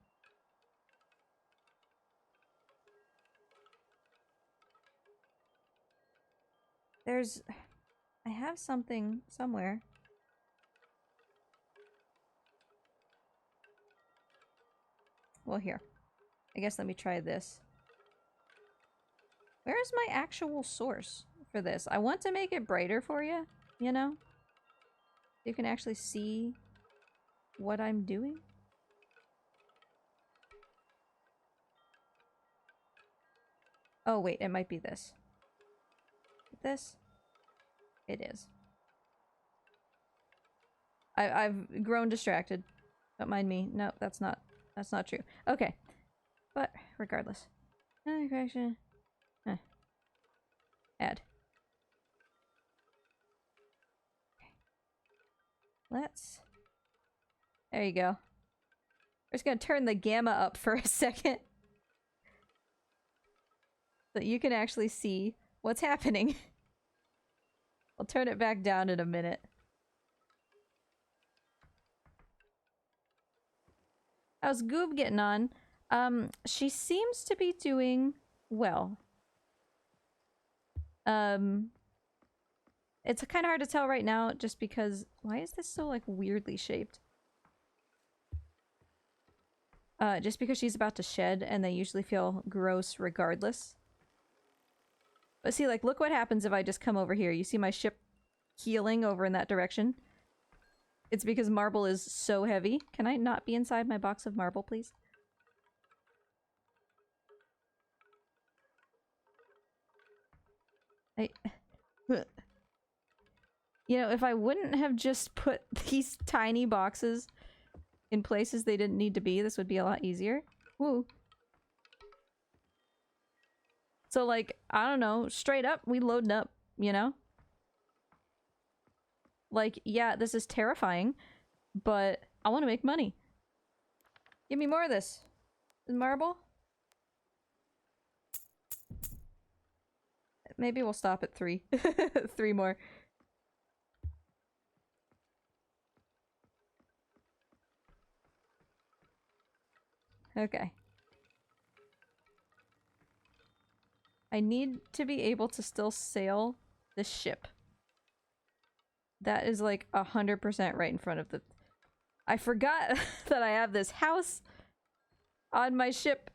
There's... I have something somewhere. Well, here. I guess let me try this. Where is my actual source for this? I want to make it brighter for you, you know? You can actually see what I'm doing. Oh, wait, it might be this. This? It is. I've grown distracted. Don't mind me. No, that's not true. Okay. But, regardless. Correction. Add. Okay. Let's... There you go. We're just gonna turn the gamma up for a second. So you can actually see what's happening. I'll turn it back down in a minute. How's Goob getting on? She seems to be doing well. It's kind of hard to tell right now just because... Why is this so, like, weirdly shaped? just because she's about to shed, and they usually feel gross regardless. But see, like, look what happens if I just come over here. You see my ship healing over in that direction? It's because marble is so heavy. Can I not be inside my box of marble, please? You know, if I wouldn't have just put these tiny boxes in places they didn't need to be, this would be a lot easier. Woo. So, like, I don't know, straight up, we loading up, you know? Like, yeah, this is terrifying, but I want to make money. Give me more of this. Marble? Maybe we'll stop at 3. 3 more. Okay. I need to be able to still sail this ship. That is like 100% right in front of the... I forgot that I have this house on my ship.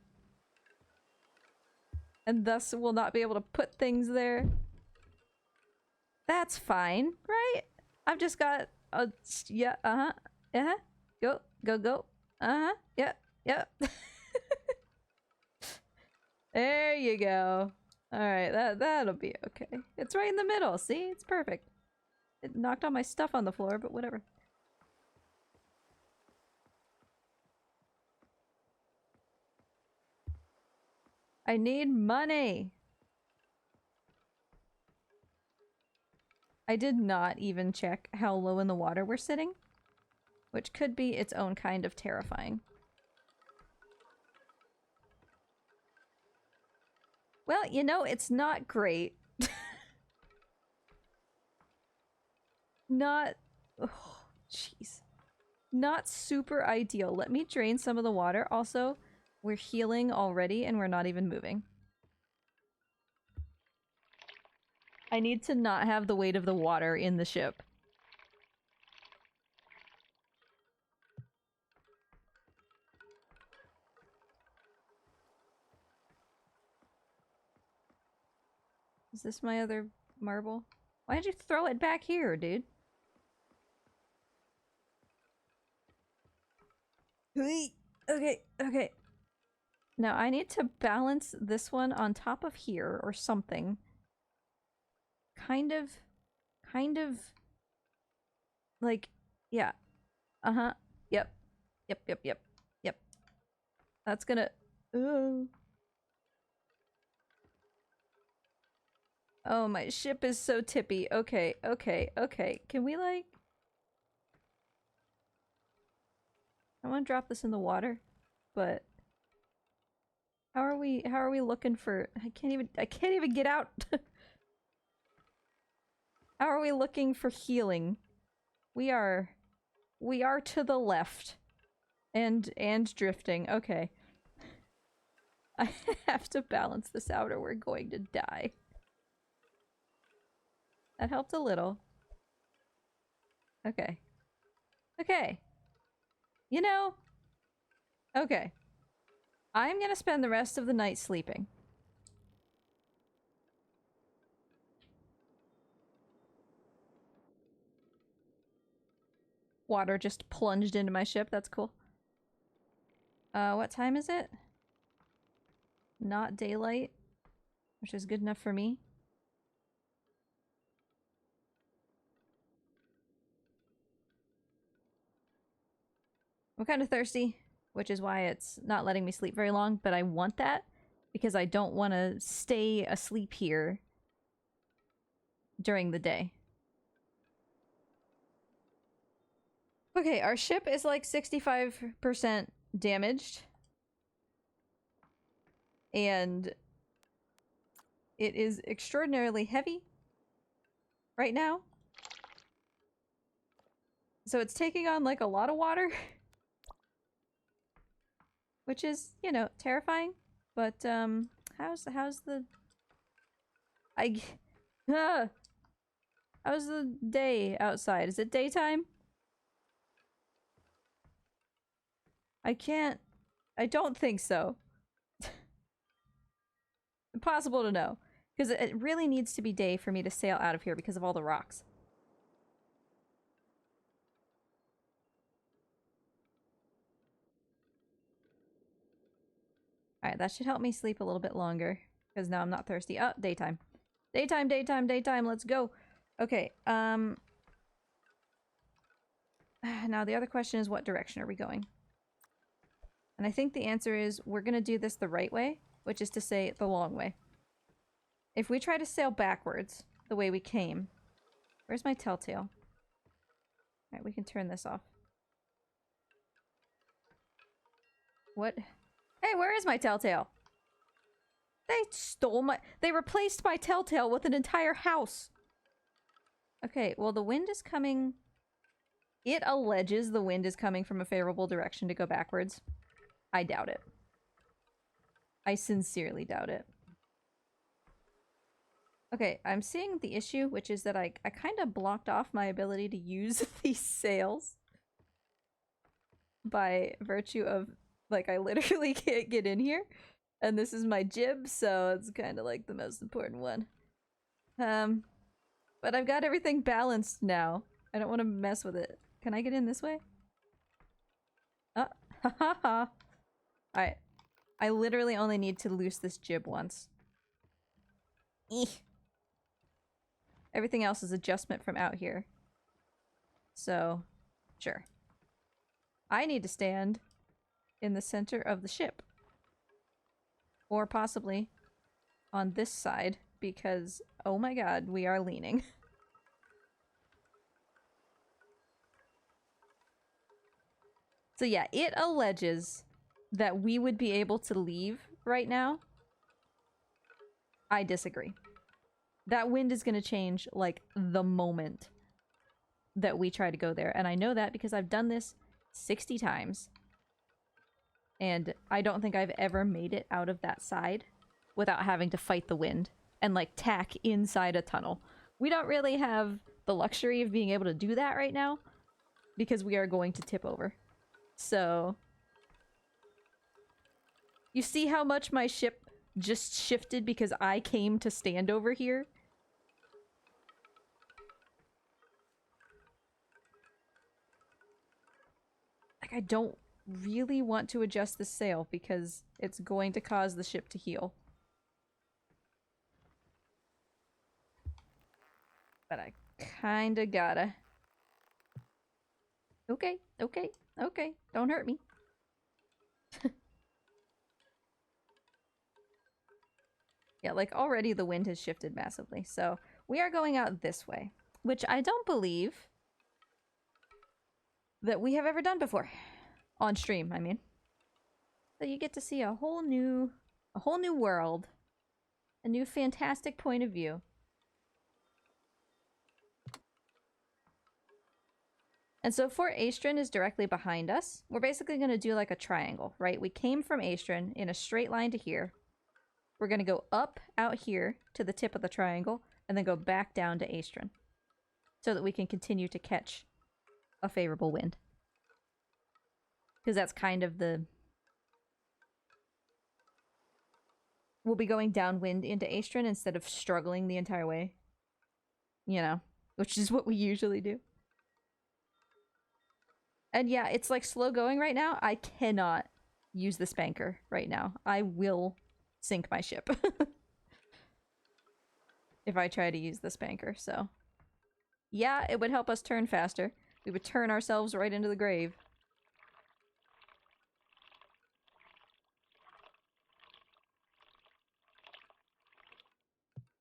And thus will not be able to put things there. That's fine, right? I've just got a... Yeah, uh-huh. Uh-huh. Go, go, go. Uh-huh. Yep, yep. There you go. Alright, that'll be okay. It's right in the middle, see? It's perfect. It knocked all my stuff on the floor, but whatever. I need money! I did not even check how low in the water we're sitting, which could be its own kind of terrifying. Well, you know, it's not great. Not... Oh, jeez. Not super ideal. Let me drain some of the water. Also, we're healing already and we're not even moving. I need to not have the weight of the water in the ship. Is this my other marble? Why did you throw it back here, dude? Okay, okay. Now I need to balance this one on top of here or something. Kind of, like, yeah. Uh-huh. Yep. Yep, yep, yep. Yep. That's gonna... Oh, my ship is so tippy. Okay, okay, okay. Can we, like... I want to drop this in the water, but... How are we looking for... I can't even get out! How are we looking for healing? We are to the left. And drifting. Okay. I have to balance this out or we're going to die. That helped a little. Okay. Okay. You know... Okay. I'm gonna spend the rest of the night sleeping. Water just plunged into my ship. That's cool. What time is it? Not daylight, which is good enough for me. I'm kind of thirsty, which is why it's not letting me sleep very long, but I want that because I don't want to stay asleep here during the day. Okay, our ship is like 65% damaged. And it is extraordinarily heavy right now. So it's taking on like a lot of water. Which is, you know, terrifying. But how's the how's the day outside? Is it daytime? I can't I don't think so. Impossible to know. Because it really needs to be day for me to sail out of here because of all the rocks. Alright, that should help me sleep a little bit longer. Because now I'm not thirsty. Oh, daytime. Daytime, daytime, daytime, let's go! Okay, now the other question is, what direction are we going? And I think the answer is, we're gonna do this the right way, which is to say, the long way. If we try to sail backwards, the way we came... Where's my telltale? Alright, we can turn this off. What? Hey, where is my telltale? They stole my... They replaced my telltale with an entire house! Okay, well the wind is coming... It alleges the wind is coming from a favorable direction to go backwards. I doubt it. I sincerely doubt it. Okay, I'm seeing the issue, which is that I kind of blocked off my ability to use these sails. By virtue of, like, I literally can't get in here. And this is my jib, so it's kind of like the most important one. But I've got everything balanced now. I don't want to mess with it. Can I get in this way? Oh, ha ha ha. Alright. I literally only need to loose this jib once. Eeh. Everything else is adjustment from out here. So, sure. I need to stand in the center of the ship. Or possibly on this side, because, oh my god, we are leaning. So yeah, it alleges that we would be able to leave right now. I disagree. That wind is going to change, like, the moment that we try to go there. And I know that because I've done this 60 times. And I don't think I've ever made it out of that side without having to fight the wind and, like, tack inside a tunnel. We don't really have the luxury of being able to do that right now because we are going to tip over. So... You see how much my ship just shifted because I came to stand over here? Like, I don't really want to adjust the sail because it's going to cause the ship to heel. But I kinda gotta. Okay, okay, okay. Don't hurt me. Yeah, like, already the wind has shifted massively. So, we are going out this way. Which I don't believe that we have ever done before. On stream, I mean. So you get to see a whole new world. A new fantastic point of view. And so Fort Aestrin is directly behind us. We're basically going to do like a triangle, right? We came from Aestrin in a straight line to here. We're going to go up out here to the tip of the triangle, and then go back down to Aestrin. So that we can continue to catch a favorable wind. Because that's kind of the... We'll be going downwind into Aestrin instead of struggling the entire way. You know, which is what we usually do. And yeah, it's like slow going right now. I cannot use the spanker right now. I will sink my ship. If I try to use the spanker, so... Yeah, it would help us turn faster. We would turn ourselves right into the grave.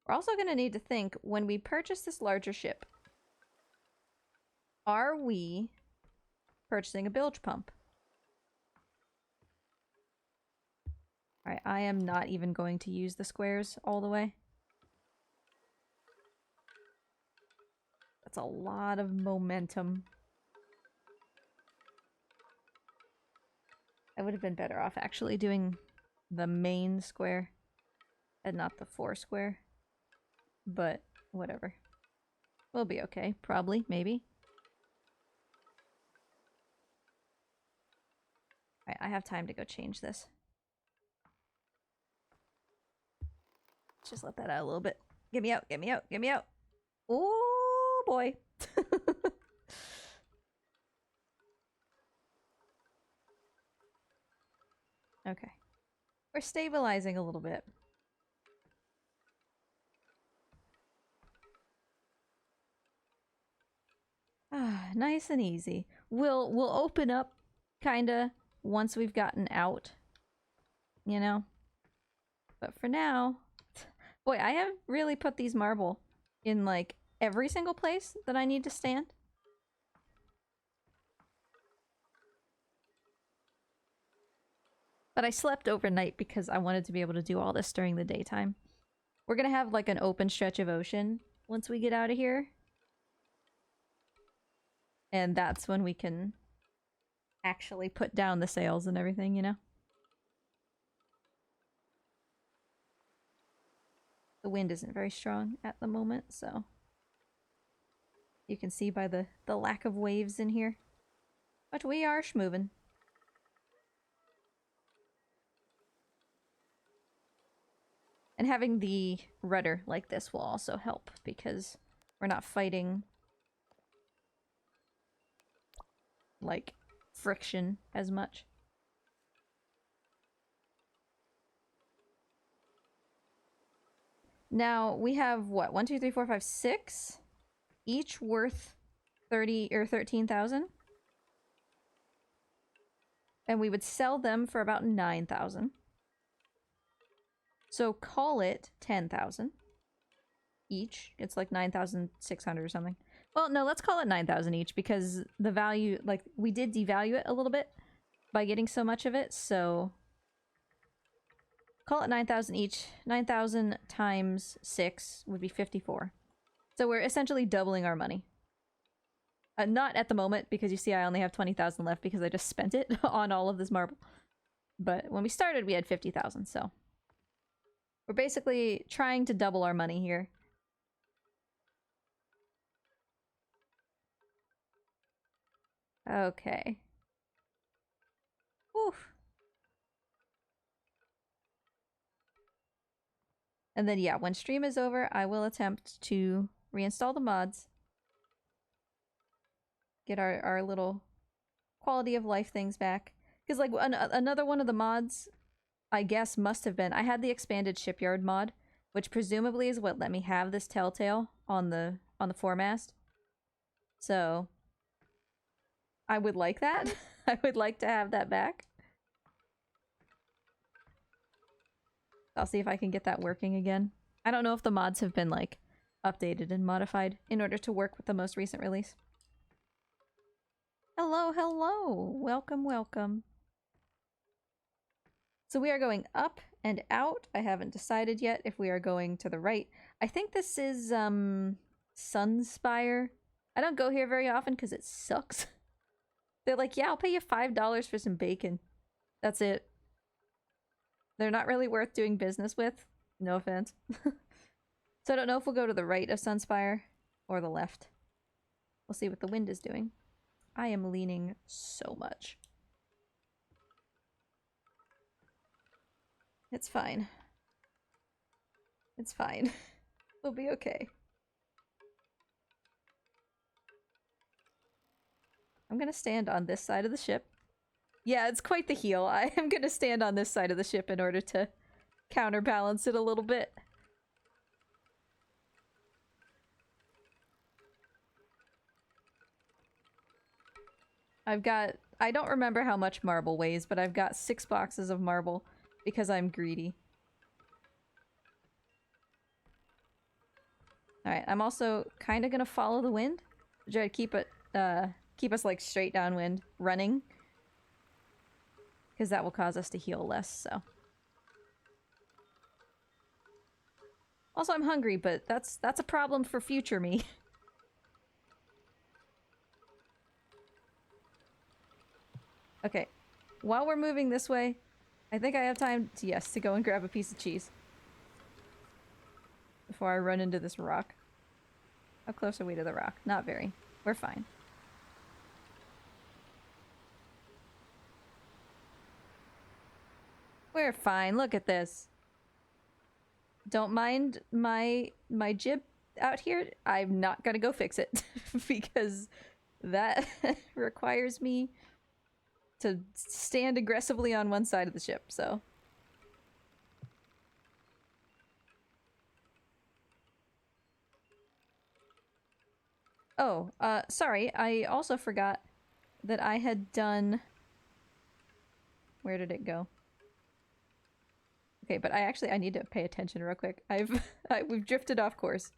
We're also going to need to think, when we purchase this larger ship, are we purchasing a bilge pump? Alright, I am not even going to use the squares all the way. That's a lot of momentum. I would have been better off actually doing the main square and not the 4 square. But whatever. We'll be okay. Probably. Maybe. I have time to go change this. Let's just let that out a little bit. Get me out, get me out, get me out. Oh boy. Okay. We're stabilizing a little bit. Ah, nice and easy. We'll open up kinda once we've gotten out. You know? But for now, boy, I have really put these marble in like every single place that I need to stand. But I slept overnight because I wanted to be able to do all this during the daytime. We're gonna have like an open stretch of ocean once we get out of here. And that's when we can actually put down the sails and everything, you know? The wind isn't very strong at the moment, so... You can see by the lack of waves in here. But we are schmovin'. And having the rudder like this will also help, because we're not fighting like friction as much. Now we have what? 1, 2, 3, 4, 5, 6, each worth 30 or 13,000. And we would sell them for about 9,000. So call it 10,000 each. It's like 9,600 or something. Well, no, let's call it 9,000 each, because the value, like, we did devalue it a little bit by getting so much of it, so... Call it 9,000 each. 9,000 times 6 would be 54. So we're essentially doubling our money. Not at the moment, because you see I only have 20,000 left because I just spent it on all of this marble. But when we started, we had 50,000, so... We're basically trying to double our money here. Okay. Oof. And then, yeah, when stream is over, I will attempt to reinstall the mods. Get our little quality of life things back. Because, like, another one of the mods, I guess, must have been... I had the expanded shipyard mod, which presumably is what let me have this telltale on the foremast. So... I would like that. I would like to have that back. I'll see if I can get that working again. I don't know if the mods have been, like, updated and modified in order to work with the most recent release. Hello, hello! Welcome, welcome. So we are going up and out. I haven't decided yet if we are going to the right. I think this is, Sunspire. I don't go here very often because it sucks. They're like, yeah, I'll pay you $5 for some bacon. That's it. They're not really worth doing business with. No offense. So I don't know if we'll go to the right of Sunspire or the left. We'll see what the wind is doing. I am leaning so much. It's fine. It's fine. We'll be okay. I'm gonna stand on this side of the ship. Yeah, it's quite the heel. I am gonna stand on this side of the ship in order to counterbalance it a little bit. I don't remember how much marble weighs, but I've got 6 boxes of marble because I'm greedy. Alright, I'm also kind of gonna follow the wind. Try to keep us like straight downwind, running. Because that will cause us to heal less, so. Also, I'm hungry, but that's a problem for future me. Okay, while we're moving this way, I think I have time to, yes, to go and grab a piece of cheese. Before I run into this rock. How close are we to the rock? Not very. We're fine. We're fine. Look at this. Don't mind my jib out here. I'm not gonna go fix it because that requires me to stand aggressively on one side of the ship, so. Oh, sorry. I also forgot that I had done... Where did it go? Okay, but I need to pay attention real quick. We've drifted off course.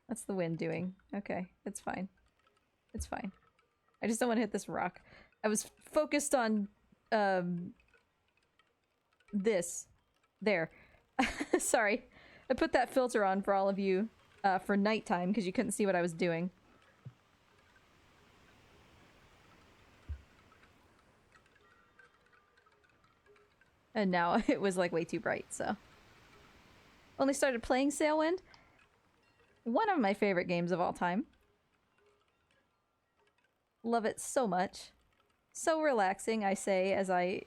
What's the wind doing? Okay, it's fine. It's fine. I just don't want to hit this rock. I was focused on, this. There. Sorry. I put that filter on for all of you, for nighttime, because you couldn't see what I was doing. And now it was, like, way too bright, so. Only started playing Sailwind. One of my favorite games of all time. Love it so much. So relaxing, I say, as I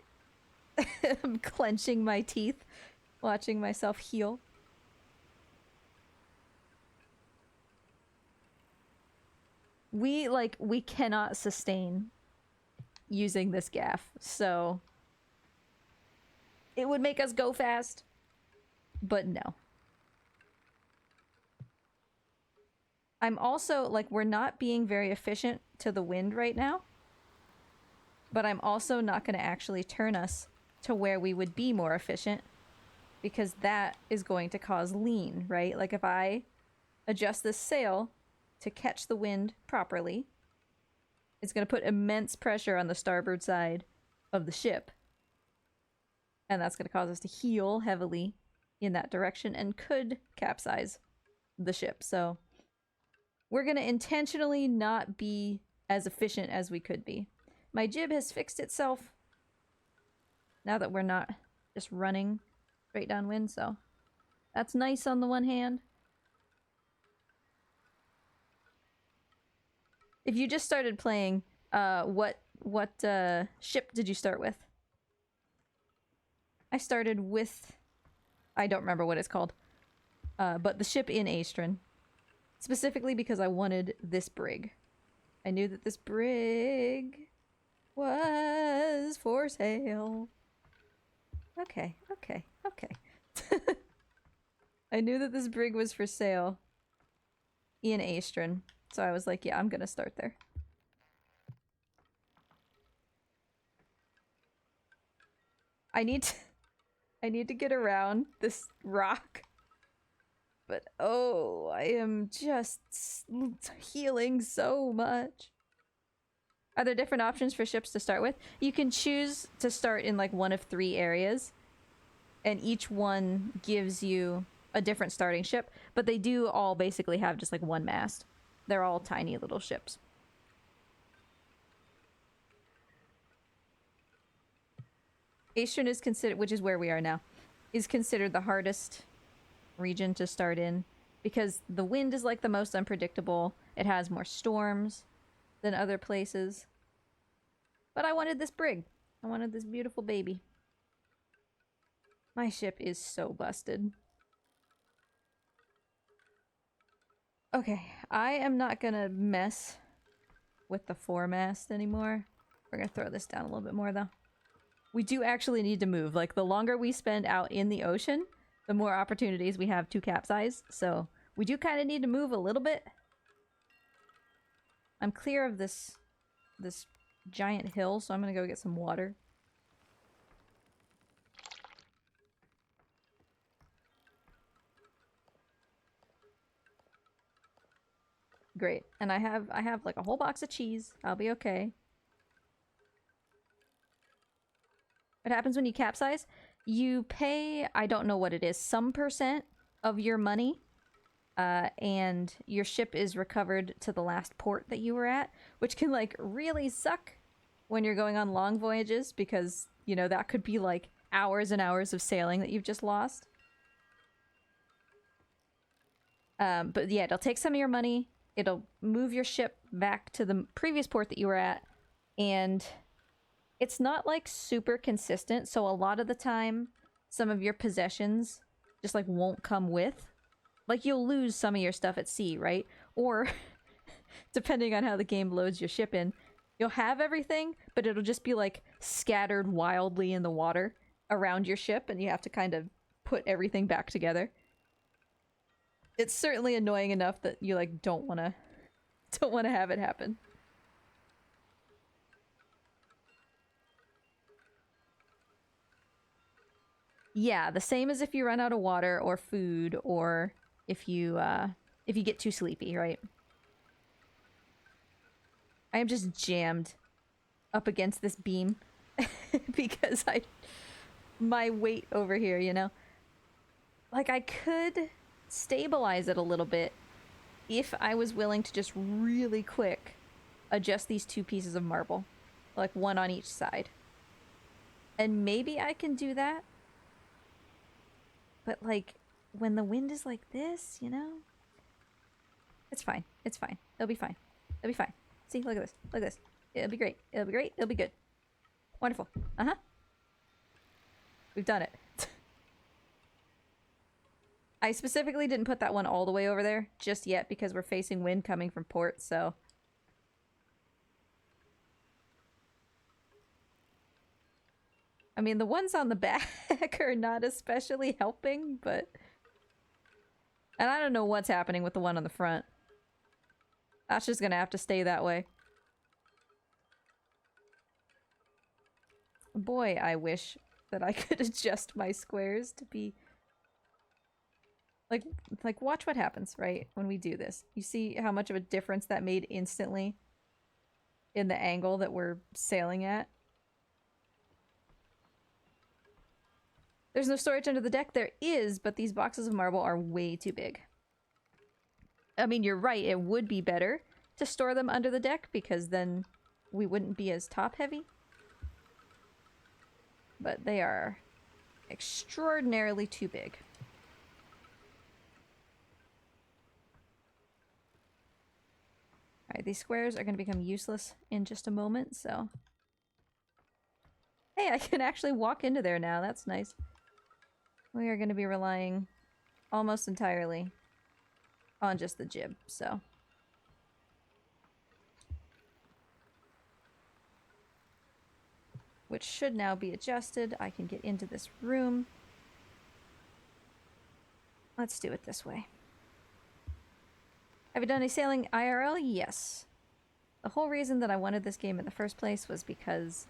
am clenching my teeth, watching myself heal. We cannot sustain using this gaff, so it would make us go fast, but no. I'm also, like, we're not being very efficient to the wind right now, but I'm also not going to actually turn us to where we would be more efficient, because that is going to cause lean, right? Like, if I adjust this sail to catch the wind properly, it's going to put immense pressure on the starboard side of the ship. And that's going to cause us to heel heavily in that direction and could capsize the ship. So we're going to intentionally not be as efficient as we could be. My jib has fixed itself now that we're not just running straight downwind, so that's nice on the one hand. If you just started playing, what ship did you start with? I started with... I don't remember what it's called. But the ship in Aestrin. Specifically because I wanted this brig. I knew that this brig was for sale. Okay, okay, okay. I knew that this brig was for sale in Aestrin. So I was like, yeah, I'm gonna start there. I need to get around this rock. But oh, I am just healing so much. Are there different options for ships to start with? You can choose to start in like one of 3 areas. And each one gives you a different starting ship. But they do all basically have just like one mast. They're all tiny little ships. Aestrin is considered, which is where we are now, is considered the hardest region to start in because the wind is like the most unpredictable. It has more storms than other places. But I wanted this brig. I wanted this beautiful baby. My ship is so busted. Okay, I am not gonna mess with the foremast anymore. We're gonna throw this down a little bit more though. We do actually need to move. Like, the longer we spend out in the ocean, the more opportunities we have to capsize. So we do kind of need to move a little bit. I'm clear of this giant hill, so I'm gonna go get some water. Great. And I have like a whole box of cheese. I'll be okay. What happens when you capsize? You pay, I don't know what it is, some % of your money, and your ship is recovered to the last port that you were at, which can like really suck when you're going on long voyages because, you know, that could be like hours and hours of sailing that you've just lost. But yeah, it'll take some of your money. It'll move your ship back to the previous port that you were at, and It's not like super consistent, so a lot of the time some of your possessions just like won't come with. Like you'll lose some of your stuff at sea, right? Or depending on how the game loads your ship in, you'll have everything, but it'll just be like scattered wildly in the water around your ship and you have to kind of put everything back together. It's certainly annoying enough that you like don't want to have it happen. Yeah, the same as if you run out of water or food or if you get too sleepy, right? I am just jammed up against this beam because my weight over here, you know? Like I could stabilize it a little bit if I was willing to just really quick adjust these two pieces of marble, like one on each side. And maybe I can do that. But like when the wind is like this, you know? It's fine. It's fine. It'll be fine. It'll be fine. See, look at this. Look at this. It'll be great. It'll be great. It'll be good. Wonderful. Uh-huh. We've done it. I specifically didn't put that one all the way over there just yet because we're facing wind coming from port, so... I mean, the ones on the back are not especially helping, but... And I don't know what's happening with the one on the front. That's just gonna have to stay that way. Boy, I wish that I could adjust my squares to be... Like, watch what happens, right, when we do this. You see how much of a difference that made instantly in the angle that we're sailing at? There's no storage under the deck. There is, but these boxes of marble are way too big. I mean, you're right, it would be better to store them under the deck because then we wouldn't be as top-heavy. But they are extraordinarily too big. Alright, these squares are going to become useless in just a moment, so... Hey, I can actually walk into there now, that's nice. We are going to be relying almost entirely on just the jib, so... Which should now be adjusted. I can get into this room. Let's do it this way. Have you done any sailing IRL? Yes. The whole reason that I wanted this game in the first place was because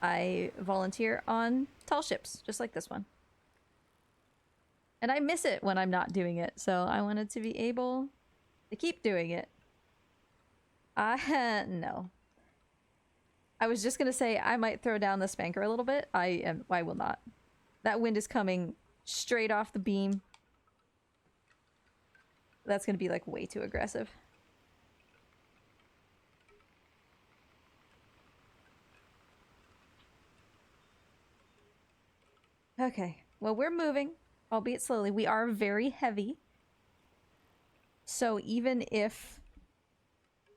I volunteer on tall ships, just like this one. And I miss it when I'm not doing it, so I wanted to be able to keep doing it. No. I was just gonna say I might throw down the spanker a little bit. I will not. That wind is coming straight off the beam. That's gonna be like way too aggressive. Okay, well we're moving, albeit slowly. We are very heavy. So even if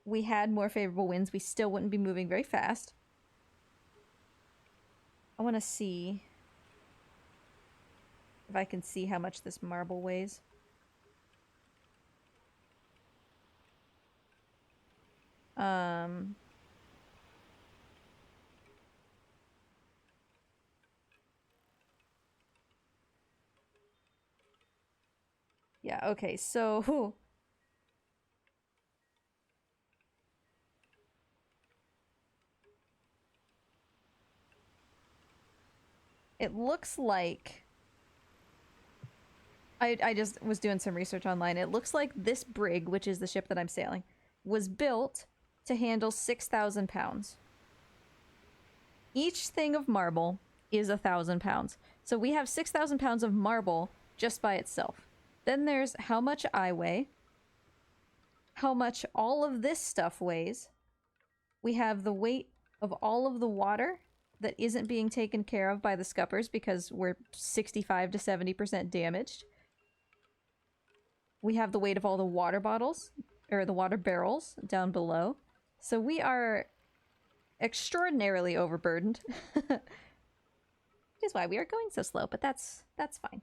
we had more favorable winds, we still wouldn't be moving very fast. I want to see if I can see how much this marble weighs. Yeah, okay, so... It looks like... I just was doing some research online. It looks like this brig, which is the ship that I'm sailing, was built to handle 6,000 pounds. Each thing of marble is 1,000 pounds. So we have 6,000 pounds of marble just by itself. Then there's how much I weigh, how much all of this stuff weighs. We have the weight of all of the water that isn't being taken care of by the scuppers because we're 65 to 70% damaged. We have the weight of all the water bottles, or the water barrels down below. So we are extraordinarily overburdened. Which is why we are going so slow, but that's fine.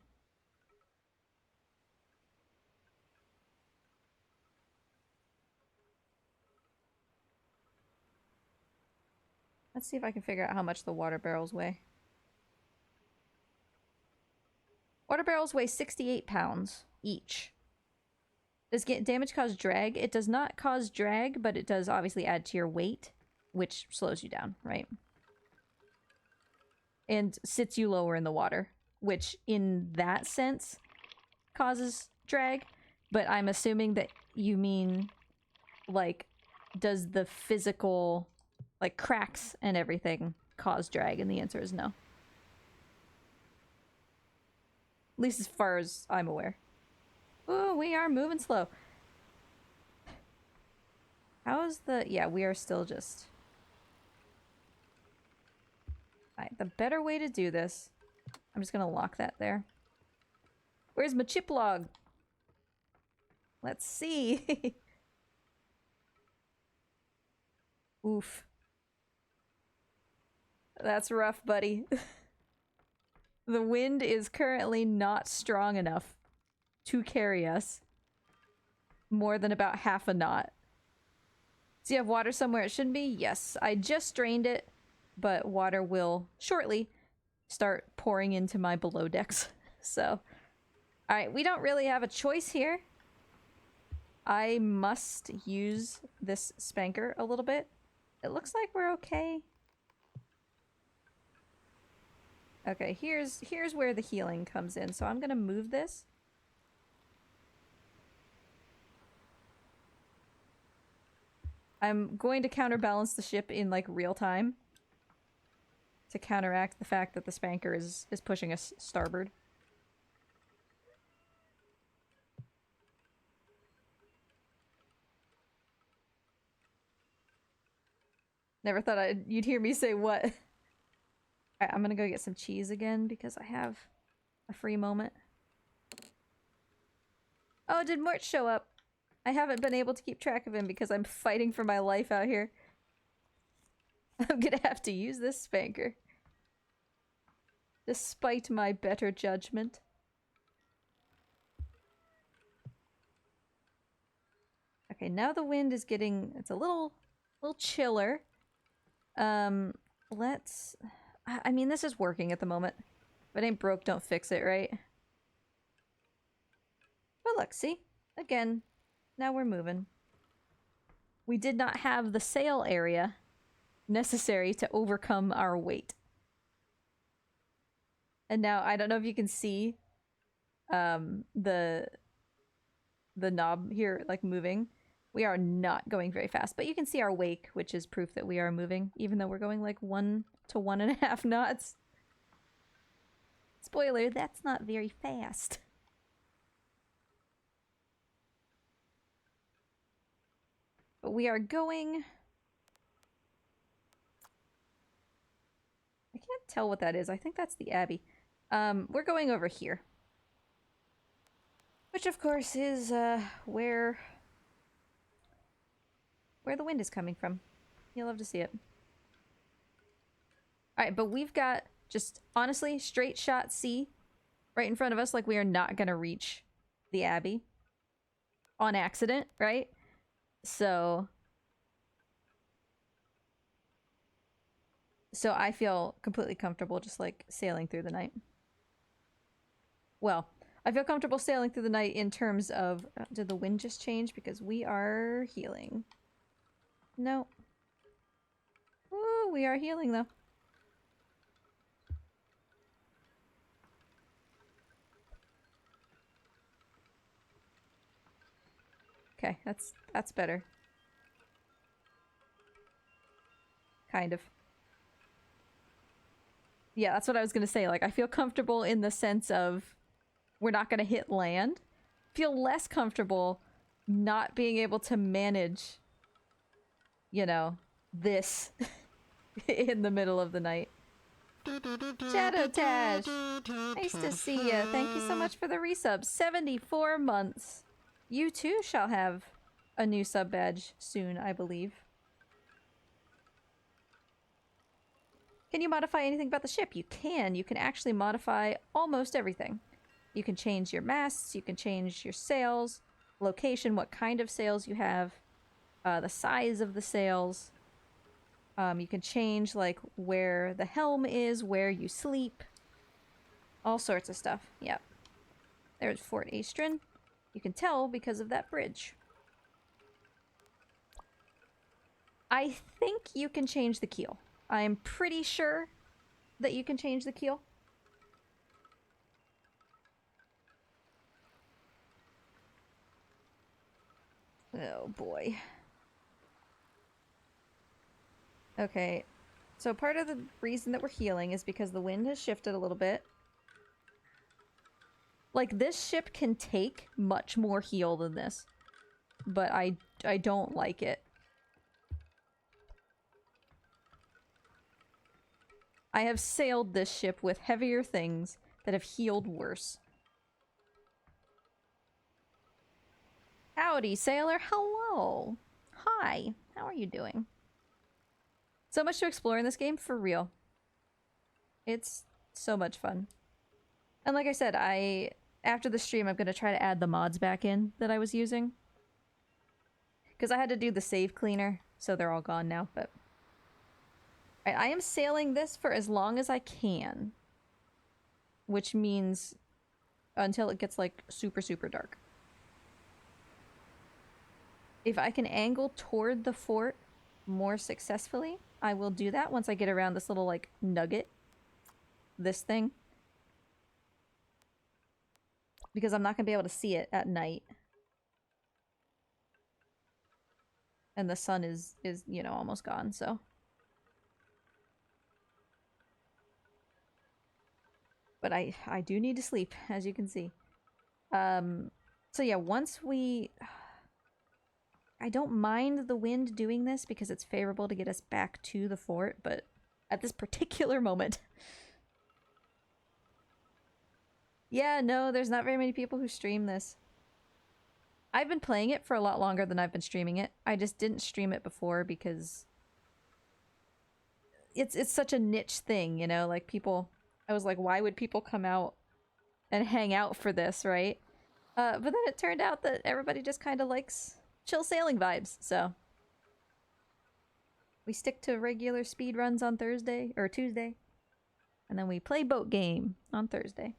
Let's see if I can figure out how much the water barrels weigh. Water barrels weigh 68 pounds each. Does damage cause drag? It does not cause drag, but it does obviously add to your weight, which slows you down, right? And sits you lower in the water, which in that sense causes drag. But I'm assuming that you mean, like, does the physical, like, cracks and everything cause drag? And the answer is no. At least as far as I'm aware. Oh, we are moving slow. How's the... Yeah, we are still just... Alright, the better way to do this... I'm just gonna lock that there. Where's my chip log? Let's see. Oof. That's rough, buddy. The wind is currently not strong enough to carry us more than about half a knot. So you have water somewhere it shouldn't be? Yes. I just drained it, but water will shortly start pouring into my below decks. So, alright, we don't really have a choice here. I must use this spanker a little bit. It looks like we're okay. Okay, here's where the healing comes in. So I'm gonna move this. I'm going to counterbalance the ship in, like, real time to counteract the fact that the spanker is pushing us starboard. Never thought you'd hear me say what. Alright, I'm gonna go get some cheese again because I have a free moment. Oh, did Mort show up? I haven't been able to keep track of him because I'm fighting for my life out here. I'm gonna have to use this spanker. Despite my better judgment. Okay, now the wind is getting... It's a little chiller. Let's... I mean, this is working at the moment. If it ain't broke, don't fix it, right? But look, see? Again, now we're moving. We did not have the sail area necessary to overcome our weight. And now, I don't know if you can see the knob here, like, moving. We are not going very fast, but you can see our wake, which is proof that we are moving, even though we're going like 1 to 1.5 knots. Spoiler, that's not very fast. But we are going... I can't tell what that is. I think that's the Abbey. We're going over here. Which, of course, is where the wind is coming from. You'll love to see it. Alright, but we've got just, honestly, straight shot sea right in front of us. Like, we are not gonna reach the Abbey on accident, right? So I feel completely comfortable just, like, sailing through the night. Well, I feel comfortable sailing through the night in terms of... did the wind just change? Because we are healing. No. Ooh, we are healing, though. Okay, that's better. Kind of. Yeah, that's what I was gonna say. Like, I feel comfortable in the sense of we're not gonna hit land. Feel less comfortable not being able to manage, you know, this in the middle of the night. Shadow Tash! Nice to see you. Thank you so much for the resub. 74 months. You too shall have a new sub badge soon, I believe. Can you modify anything about the ship? You can. You can actually modify almost everything. You can change your masts, you can change your sails, location, what kind of sails you have, the size of the sails. You can change, like, where the helm is, where you sleep. All sorts of stuff. Yep. There's Fort Astron. You can tell because of that bridge. I think you can change the keel. I'm pretty sure that you can change the keel. Oh boy. Okay. So part of the reason that we're healing is because the wind has shifted a little bit. Like, this ship can take much more heal than this. But I don't like it. I have sailed this ship with heavier things that have healed worse. Howdy, sailor. Hello. Hi. How are you doing? So much to explore in this game, for real. It's so much fun. And like I said, after the stream, I'm going to try to add the mods back in that I was using. Because I had to do the save cleaner, so they're all gone now, but... Alright, I am sailing this for as long as I can. Which means until it gets, like, super, super dark. If I can angle toward the fort more successfully, I will do that once I get around this little, like, nugget. This thing. Because I'm not going to be able to see it at night. And the sun is, you know, almost gone, so... But I do need to sleep, as you can see. So yeah, once we... I don't mind the wind doing this because it's favorable to get us back to the fort, but at this particular moment... Yeah, no, there's not very many people who stream this. I've been playing it for a lot longer than I've been streaming it. I just didn't stream it before because... It's such a niche thing, you know? Like, people... I was like, why would people come out and hang out for this, right? But then it turned out that everybody just kind of likes chill sailing vibes, so... We stick to regular speed runs on Thursday, or Tuesday. And then we play boat game on Thursday.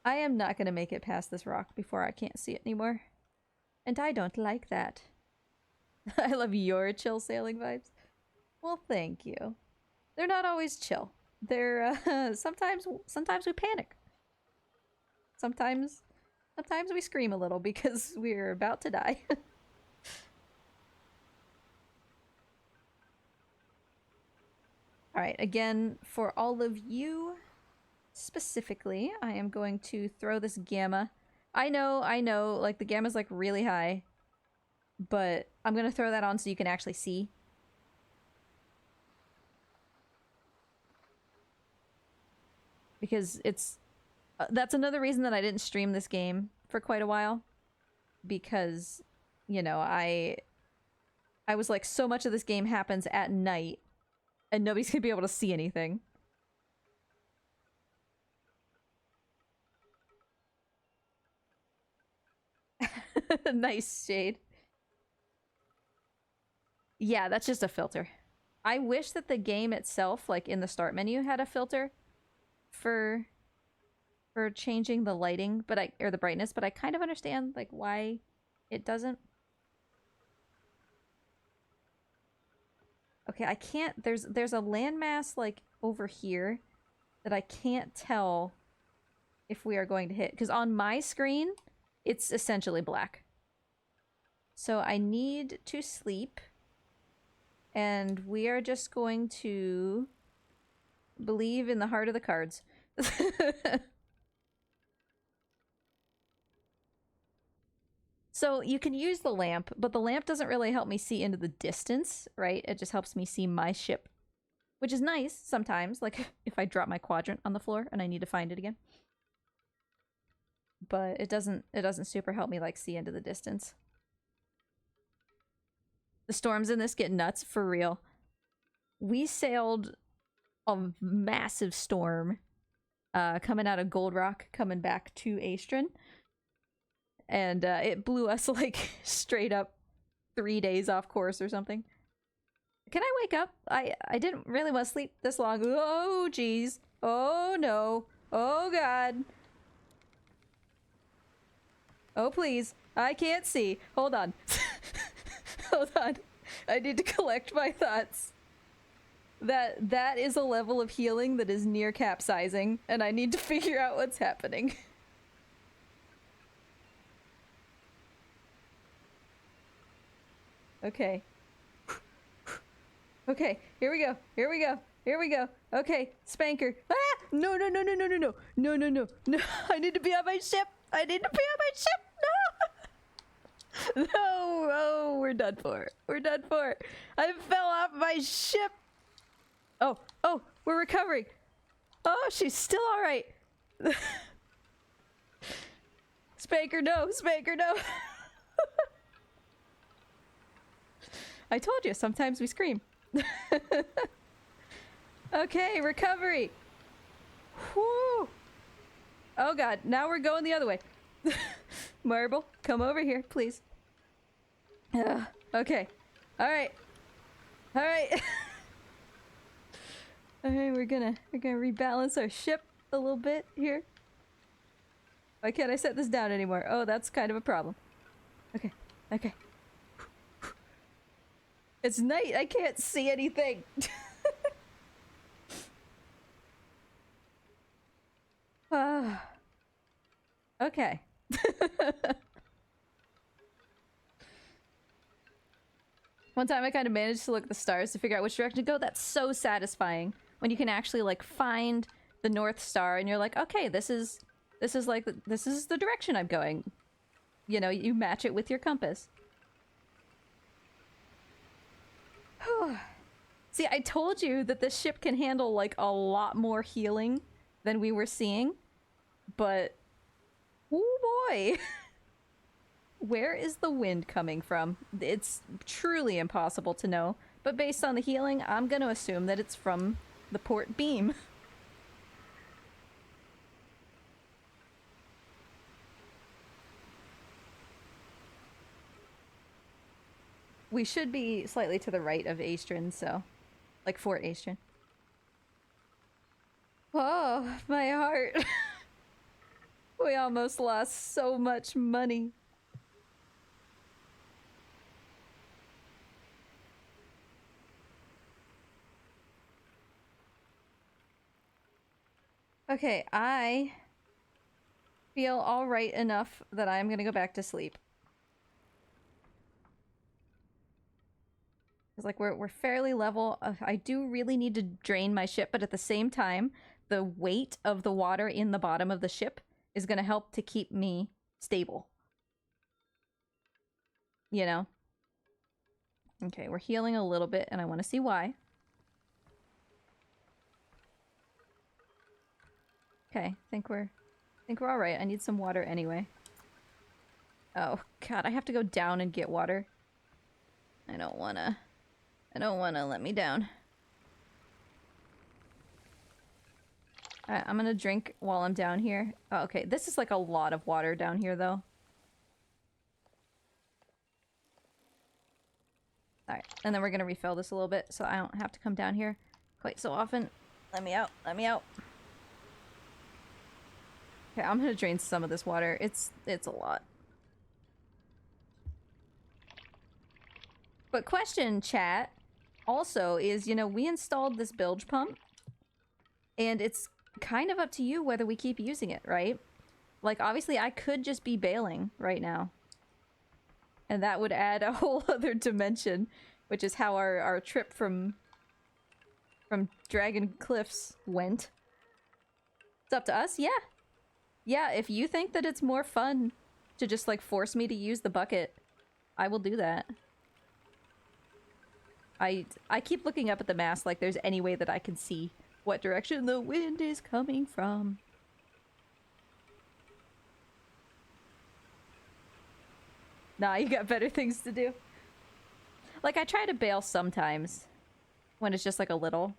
I am not going to make it past this rock before I can't see it anymore. And I don't like that. I love your chill sailing vibes. Well, thank you. They're not always chill. They're, sometimes we panic. Sometimes we scream a little because we're about to die. Alright, again, for all of you specifically, I am going to throw this gamma. I know, like, the gamma's, like, really high. But I'm gonna throw that on so you can actually see. Because it's... that's another reason that I didn't stream this game for quite a while. Because, you know, I was like, so much of this game happens at night. And nobody's gonna be able to see anything. Nice shade. Yeah, that's just a filter. I wish that the game itself, like in the start menu, had a filter for changing the lighting, but or the brightness, but I kind of understand like why it doesn't. Okay, I can't, there's a landmass like over here that I can't tell if we are going to hit, because on my screen it's essentially black. So I need to sleep, and we are just going to believe in the heart of the cards. So you can use the lamp, but the lamp doesn't really help me see into the distance, right? It just helps me see my ship, which is nice sometimes, like if I drop my quadrant on the floor and I need to find it again. But it doesn't super help me like see into the distance. The storms in this get nuts for real. We sailed a massive storm coming out of Gold Rock, coming back to Aestrin. And it blew us like straight up 3 days off course or something. Can I wake up? I didn't really want to sleep this long. Oh, jeez. Oh, no. Oh, God. Oh, please. I can't see. Hold on. Hold on. I need to collect my thoughts. That is a level of healing that is near capsizing, and I need to figure out what's happening. Okay. Okay, here we go. Here we go. Here we go. Okay, Spanker. Ah! No, no, no, no, no, no, no. No, no, no. No. I need to be on my ship. I need to be on my ship. No. No. Oh, we're done for. We're done for. I fell off my ship. Oh, oh, we're recovering. Oh, she's still all right. Spanker, no. Spanker, no. I told you, sometimes we scream. Okay, recovery. Whew. Oh god, now we're going the other way. Marble, come over here, please. Okay. Alright. Alright. Alright, we're gonna rebalance our ship a little bit here. Why can't I set this down anymore? Oh, that's kind of a problem. Okay, okay. It's night, I can't see anything. Okay. One time I kind of managed to look at the stars to figure out which direction to go. That's so satisfying when you can actually like find the North Star and you're like, okay, this is the direction I'm going. You know, you match it with your compass. See, I told you that this ship can handle like a lot more healing than we were seeing, but oh boy. Where is the wind coming from? It's truly impossible to know, but based on the healing, I'm going to assume that it's from the port beam. We should be slightly to the right of Aestrin, so like Fort Aestrin. Oh, my heart. We almost lost so much money. Okay, I feel all right enough that I'm gonna go back to sleep. It's like we're fairly level. I do really need to drain my ship, but at the same time, the weight of the water in the bottom of the ship is gonna help to keep me stable. You know? Okay, we're healing a little bit, and I want to see why. Okay, think we're all right. I need some water anyway. Oh god, I have to go down and get water. I don't wanna let me down. Alright, I'm gonna drink while I'm down here. Oh, okay, this is like a lot of water down here though. Alright, and then we're gonna refill this a little bit so I don't have to come down here quite so often. Let me out, let me out. Okay, I'm gonna drain some of this water. It's a lot. But question, chat, also is, you know, we installed this bilge pump, and it's kind of up to you whether we keep using it, right? Like, obviously, I could just be bailing right now. And that would add a whole other dimension, which is how our trip from Dragon Cliffs went. It's up to us, yeah. Yeah, if you think that it's more fun to just, like, force me to use the bucket, I will do that. I keep looking up at the mast like there's any way that I can see what direction the wind is coming from. Nah, you got better things to do. Like, I try to bail sometimes when it's just like a little.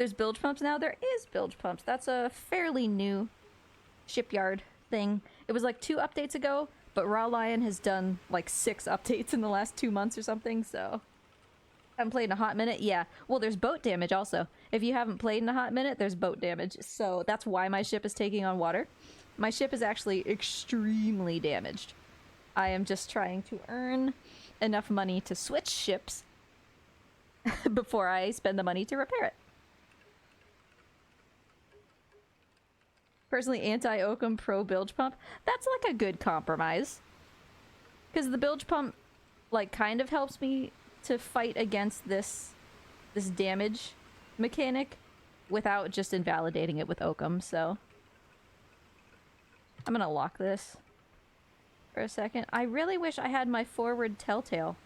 there's bilge pumps now. There is bilge pumps. That's a fairly new shipyard thing. It was like 2 updates ago, but Raw Lion has done like 6 updates in the last 2 months or something, so... I haven't played in a hot minute? Yeah. Well, there's boat damage also. If you haven't played in a hot minute, there's boat damage. So that's why my ship is taking on water. My ship is actually extremely damaged. I am just trying to earn enough money to switch ships before I spend the money to repair it. Personally, anti-Occam, pro-bilge pump. That's like a good compromise. Because the bilge pump, like, kind of helps me to fight against this damage mechanic without just invalidating it with Occam, so... I'm gonna lock this for a second. I really wish I had my forward telltale.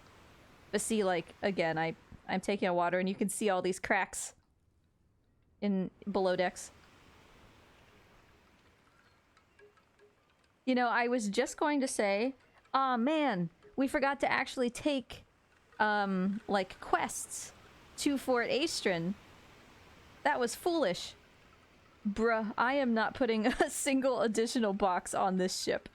But see, like, again, I'm taking on water and you can see all these cracks in below decks. You know, I was just going to say, aw man, we forgot to actually take like quests to Fort Aestrin. That was foolish. Bruh, I am not putting a single additional box on this ship.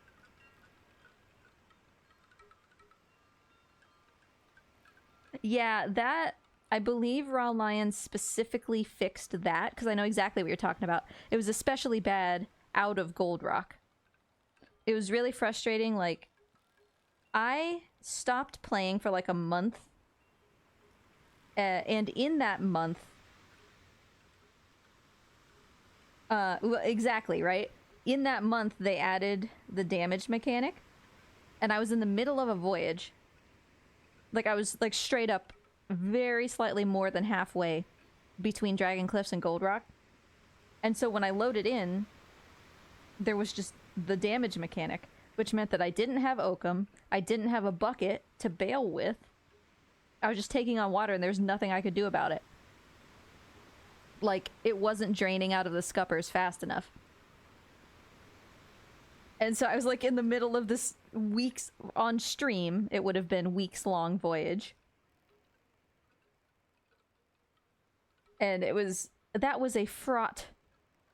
Yeah, that... I believe Raw Lion specifically fixed that, because I know exactly what you're talking about. It was especially bad out of Gold Rock. It was really frustrating, like... I stopped playing for like a month. And in that month... well, exactly, right? In that month, they added the damage mechanic. And I was in the middle of a voyage. Like, I was, like, straight up very slightly more than halfway between Dragon Cliffs and Gold Rock. And so when I loaded in, there was just the damage mechanic, which meant that I didn't have Occam, I didn't have a bucket to bail with. I was just taking on water and there's nothing I could do about it. Like, it wasn't draining out of the scuppers fast enough. And so I was like in the middle of this weeks on stream, it would have been weeks long voyage. And that was a fraught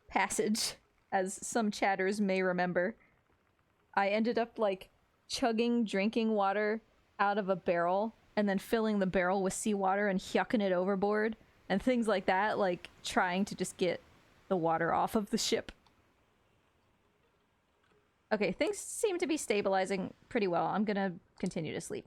passage, as some chatters may remember. I ended up like chugging drinking water out of a barrel and then filling the barrel with seawater and yucking it overboard and things like that, like trying to just get the water off of the ship. Okay, things seem to be stabilizing pretty well. I'm gonna continue to sleep.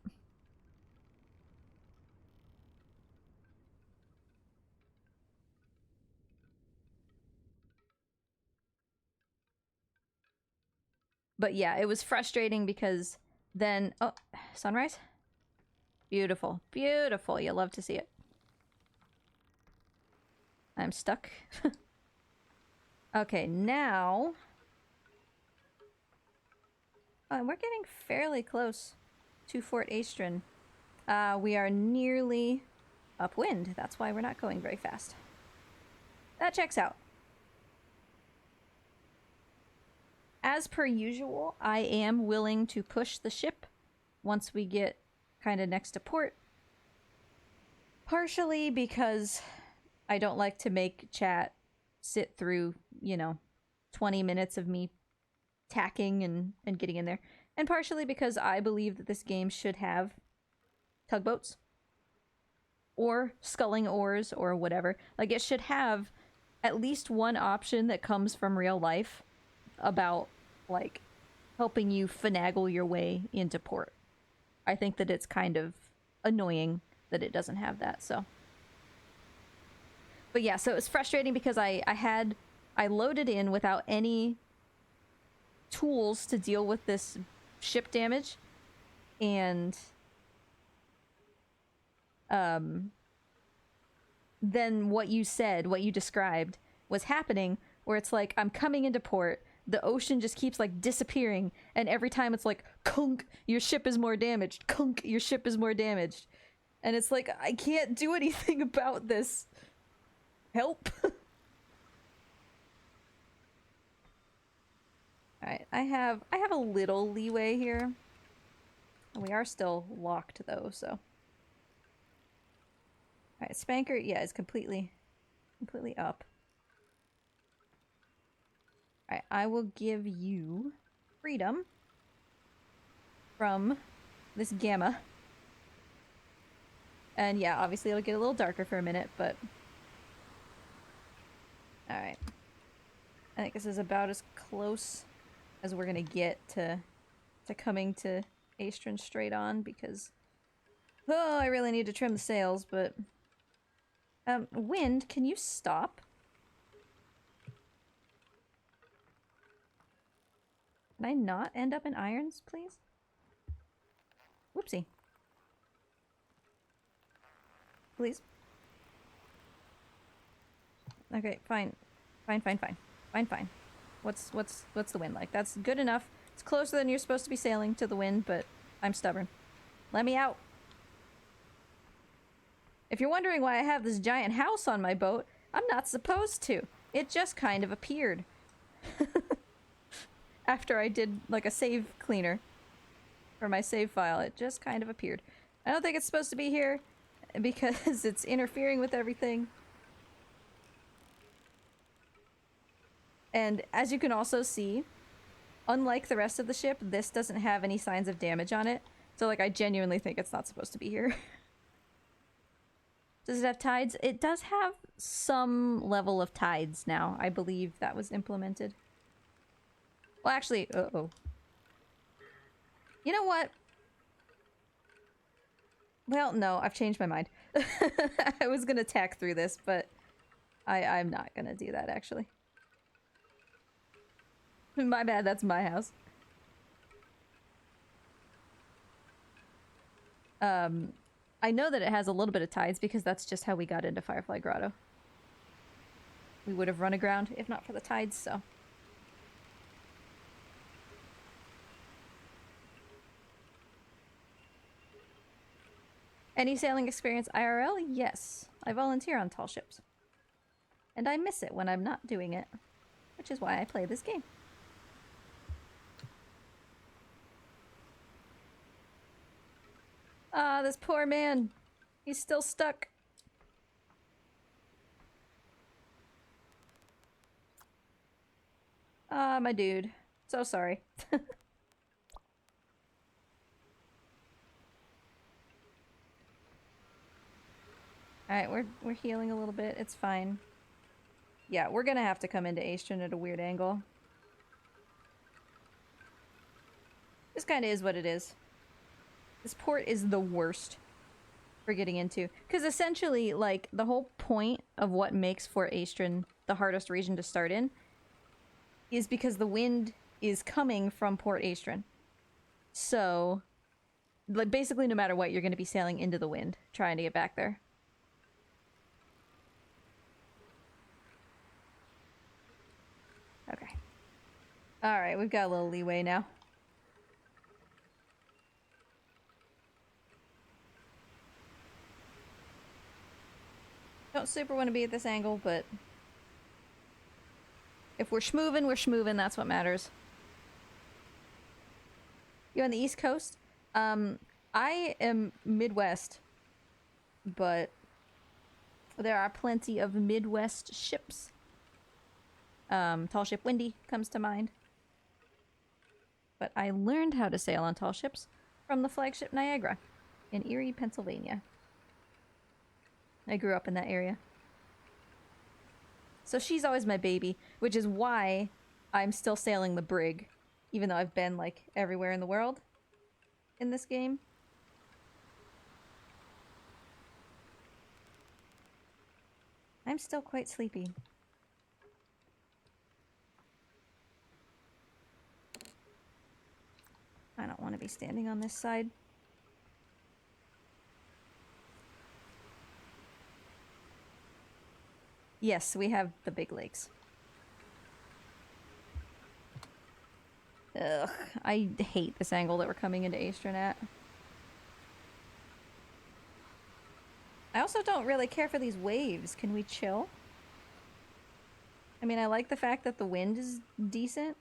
But yeah, it was frustrating because then... Oh, sunrise? Beautiful. Beautiful. You love to see it. I'm stuck. Okay, now... we're getting fairly close to Fort Aestrin. We are nearly upwind. That's why we're not going very fast. That checks out. As per usual, I am willing to push the ship once we get kind of next to port. Partially because I don't like to make chat sit through, you know, 20 minutes of me tacking and getting in there. And partially because I believe that this game should have tugboats. Or sculling oars or whatever. Like, it should have at least one option that comes from real life about, like, helping you finagle your way into port. I think that it's kind of annoying that it doesn't have that, so. But yeah, so it's frustrating because I loaded in without any tools to deal with this ship damage, and then what you said, what you described, was happening, where it's like, I'm coming into port, the ocean just keeps like disappearing, and every time it's like, kunk, your ship is more damaged, kunk, your ship is more damaged. And it's like, I can't do anything about this. Help. Alright, I have a little leeway here. We are still locked though, so. Alright, Spanker, yeah, is completely completely up. Alright, I will give you freedom from this gamma. And yeah, obviously it'll get a little darker for a minute, but... Alright. I think this is about as close as we're gonna get to coming to Aestrin straight on, because... Oh, I really need to trim the sails, but... Wind, can you stop? Can I not end up in irons, please? Whoopsie. Please. Okay, fine. Fine. What's the wind like? That's good enough. It's closer than you're supposed to be sailing to the wind, but I'm stubborn. Let me out. If you're wondering why I have this giant house on my boat, I'm not supposed to. It just kind of appeared. After I did like a save cleaner for my save file, it just kind of appeared. I don't think it's supposed to be here because it's interfering with everything. And as you can also see, unlike the rest of the ship, this doesn't have any signs of damage on it. So like I genuinely think it's not supposed to be here. Does it have tides? It does have some level of tides now. I believe that was implemented. Well, actually, uh-oh. You know what? Well, no, I've changed my mind. I was gonna tack through this, but I'm not gonna do that, actually. My bad, that's my house. I know that it has a little bit of tides because that's just how we got into Firefly Grotto. We would have run aground if not for the tides, so... Any sailing experience IRL? Yes. I volunteer on tall ships. And I miss it when I'm not doing it. Which is why I play this game. Ah, this poor man. He's still stuck. Ah, my dude. So sorry. Alright, we're healing a little bit. It's fine. Yeah, we're gonna have to come into Aestrin at a weird angle. This kinda is what it is. This port is the worst for getting into. Because essentially, like, the whole point of what makes Fort Aestrin the hardest region to start in is because the wind is coming from Port Aestrin. So, like, basically no matter what, you're gonna be sailing into the wind, trying to get back there. Okay. Alright, we've got a little leeway now. Don't super want to be at this angle, but... if we're schmoovin', that's what matters. You on the East Coast? I am Midwest, but there are plenty of Midwest ships. Tall Ship Windy comes to mind. But I learned how to sail on tall ships from the flagship Niagara in Erie, Pennsylvania. I grew up in that area. So she's always my baby, which is why I'm still sailing the brig, even though I've been, like, everywhere in the world in this game. I'm still quite sleepy. I don't want to be standing on this side. Yes, we have the big lakes. Ugh, I hate this angle that we're coming into Aestrin at. I also don't really care for these waves. Can we chill? I mean, I like the fact that the wind is decent.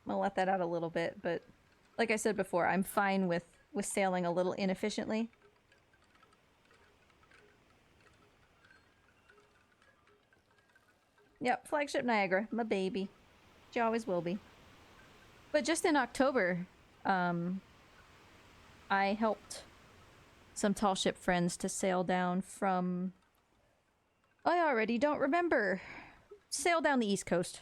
I'm gonna let that out a little bit, but like I said before, I'm fine with was sailing a little inefficiently. Yep, flagship Niagara, my baby. She always will be. But just in October, I helped some tall ship friends to sail down from... I already don't remember. Sail down the East Coast.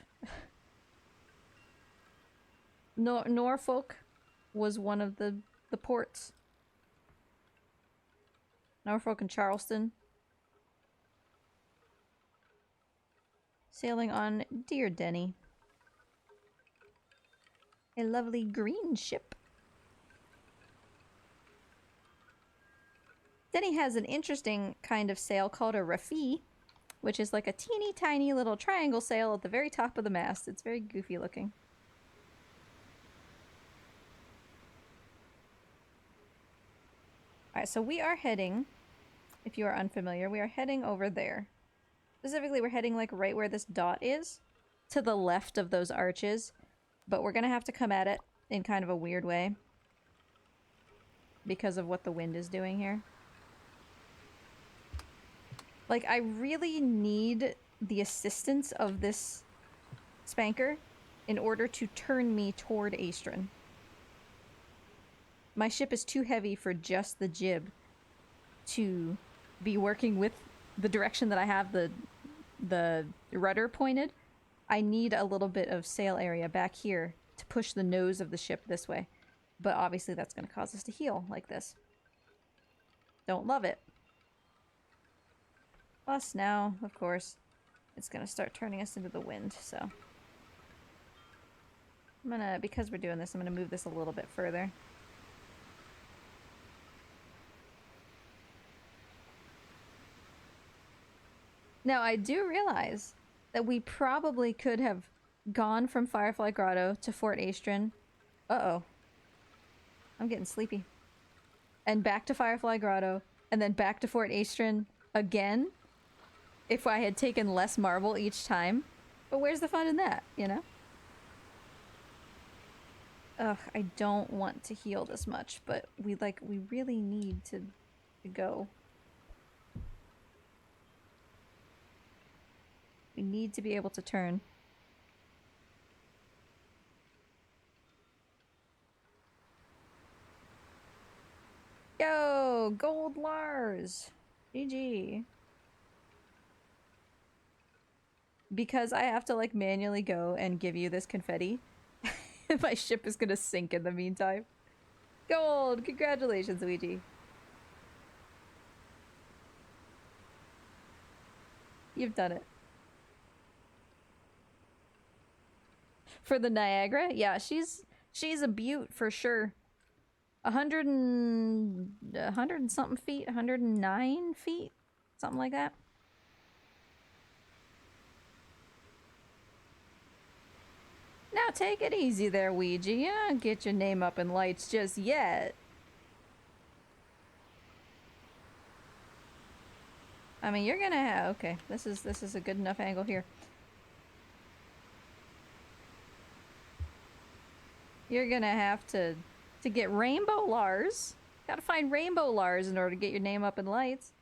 Norfolk was one of the ports. Norfolk and Charleston. Sailing on Dear Denny. A lovely green ship. Denny has an interesting kind of sail called a rafie, which is like a teeny tiny little triangle sail at the very top of the mast. It's very goofy looking. Alright, so we are heading, if you are unfamiliar, we are heading over there. Specifically, we're heading like right where this dot is, to the left of those arches, but we're gonna have to come at it in kind of a weird way because of what the wind is doing here. Like, I really need the assistance of this spanker in order to turn me toward Aestrin. My ship is too heavy for just the jib to be working with the direction that I have the rudder pointed. I need a little bit of sail area back here to push the nose of the ship this way. But obviously that's going to cause us to heel like this. Don't love it. Plus now, of course, it's going to start turning us into the wind, so... I'm gonna, because we're doing this, I'm gonna move this a little bit further. Now, I do realize that we probably could have gone from Firefly Grotto to Fort Aestrin. Uh-oh. I'm getting sleepy. And back to Firefly Grotto, and then back to Fort Aestrin again, if I had taken less marble each time. But where's the fun in that, you know? Ugh, I don't want to heal this much, but we really need to go. We need to be able to turn. Yo, gold Lars. GG. Because I have to like manually go and give you this confetti, my ship is gonna sink in the meantime. Gold! Congratulations, Luigi. You've done it. For the Niagara? Yeah, she's a beaut for sure. 100 and something feet, 109 feet, something like that. Now take it easy there, Ouija. You don't get your name up in lights just yet. I mean, you're gonna have... Okay, this is a good enough angle here. You're gonna have to get Rainbow Lars. Gotta find Rainbow Lars in order to get your name up in lights.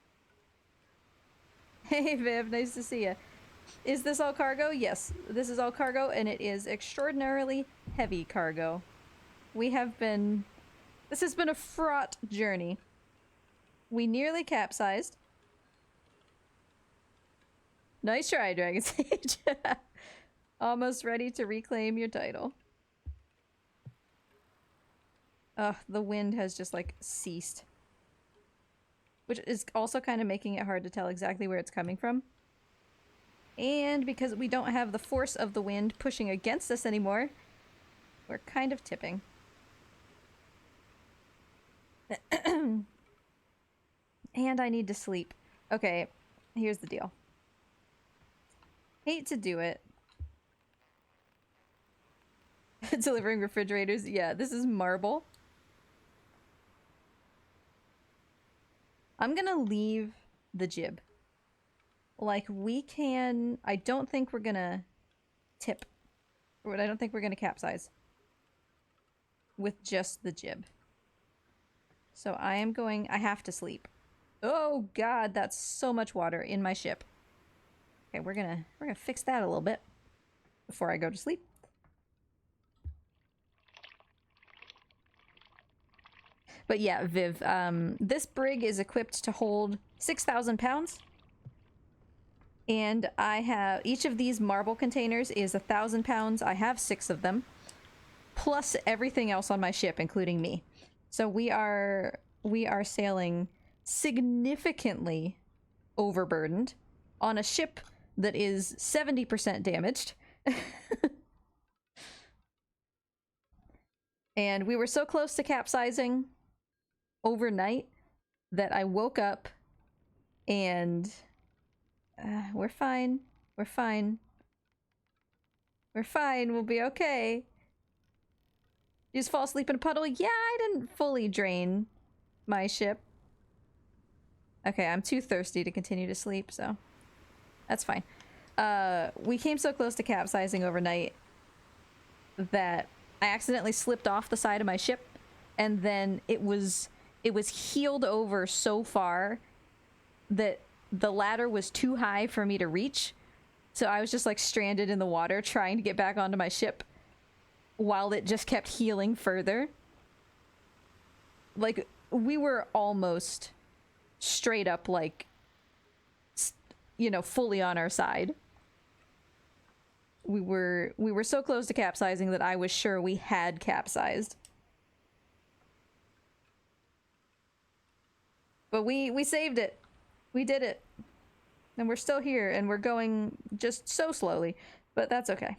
Hey Viv, nice to see you. Is this all cargo? Yes, this is all cargo, and it is extraordinarily heavy cargo. We have been... This has been a fraught journey. We nearly capsized. Nice try, Dragon Sage. Almost ready to reclaim your title. Ugh, the wind has just, like, ceased. Which is also kind of making it hard to tell exactly where it's coming from. And because we don't have the force of the wind pushing against us anymore, we're kind of tipping. And I need to sleep. Okay, here's the deal. Hate to do it. Delivering refrigerators? Yeah, this is marble. I'm gonna leave the jib. Like, we can... I don't think we're gonna tip. I don't think we're gonna capsize with just the jib. So I am going... I have to sleep. Oh god, that's so much water in my ship. Okay, we're gonna fix that a little bit before I go to sleep. But yeah, Viv, this brig is equipped to hold 6,000 pounds. And I have... each of these marble containers is 1,000 pounds. I have 6 of them. Plus everything else on my ship, including me. So we are sailing significantly overburdened on a ship that is 70% damaged. And we were so close to capsizing overnight that I woke up and we're fine. We're fine. We're fine. We'll be okay. You just fall asleep in a puddle? Yeah, I didn't fully drain my ship. Okay, I'm too thirsty to continue to sleep, so that's fine. We came so close to capsizing overnight that I accidentally slipped off the side of my ship, and then it was heeled over so far that the ladder was too high for me to reach. So I was just like stranded in the water trying to get back onto my ship while it just kept healing further. Like, we were almost straight up, like, you know, fully on our side. We were so close to capsizing that I was sure we had capsized. But we saved it. We did it. And we're still here, and we're going just so slowly. But that's okay.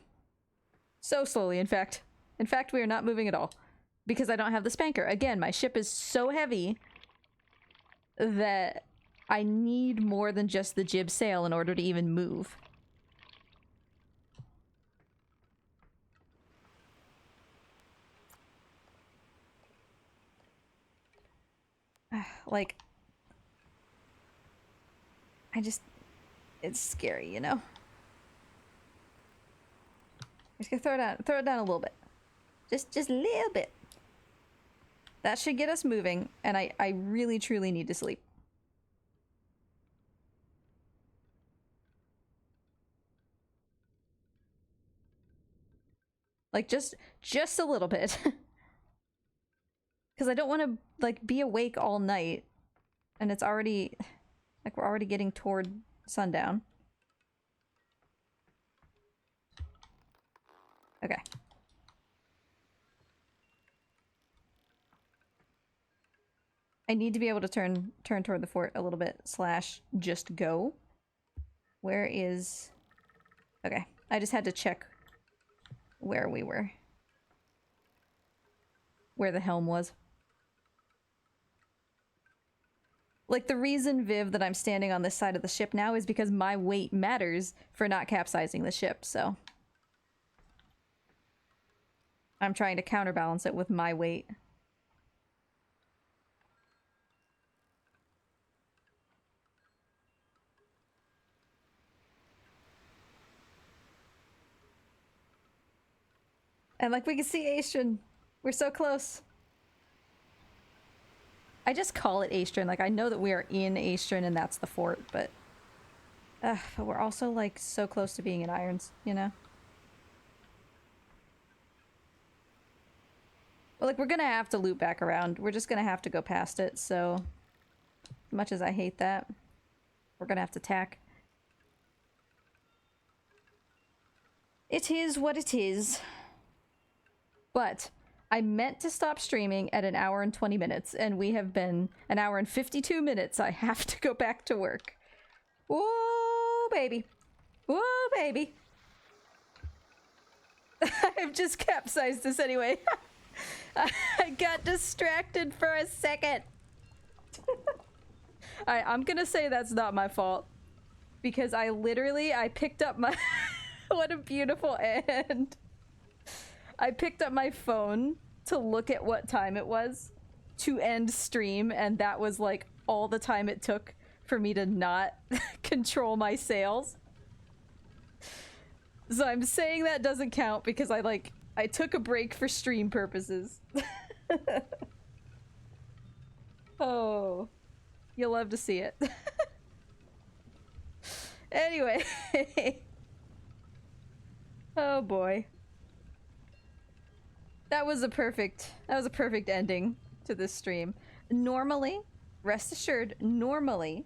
So slowly, in fact. In fact, we are not moving at all. Because I don't have the spanker. Again, my ship is so heavy that I need more than just the jib sail in order to even move. Like, it's scary, you know? I'm just gonna throw it down a little bit. Just a little bit. That should get us moving, and I really truly need to sleep. Like, just a little bit. Because I don't want to, like, be awake all night. And it's already... like, we're already getting toward sundown. Okay. I need to be able to turn toward the fort a little bit, / just go. Where is... okay. I just had to check where we were. Where the helm was. Like, the reason, Viv, that I'm standing on this side of the ship now is because my weight matters for not capsizing the ship, so... I'm trying to counterbalance it with my weight. And, like, we can see Aestrin. We're so close. I just call it Aestrin. Like, I know that we are in Aestrin and that's the fort, but we're also, like, so close to being in Irons, you know? But, like, we're gonna have to loop back around. We're just gonna have to go past it, so... as much as I hate that, we're gonna have to tack. It is what it is. But I meant to stop streaming at 1 hour and 20 minutes, and we have been 1 hour and 52 minutes. I have to go back to work. Whoa, baby. Whoa, baby. I've just capsized this anyway. I got distracted for a second. I'm gonna say that's not my fault. Because I picked up my... what a beautiful end. I picked up my phone to look at what time it was to end stream, and that was like all the time it took for me to not control my sails. So I'm saying that doesn't count because I took a break for stream purposes. Oh, you'll love to see it. Anyway. Oh boy. That was a perfect ending to this stream. Normally, rest assured, normally,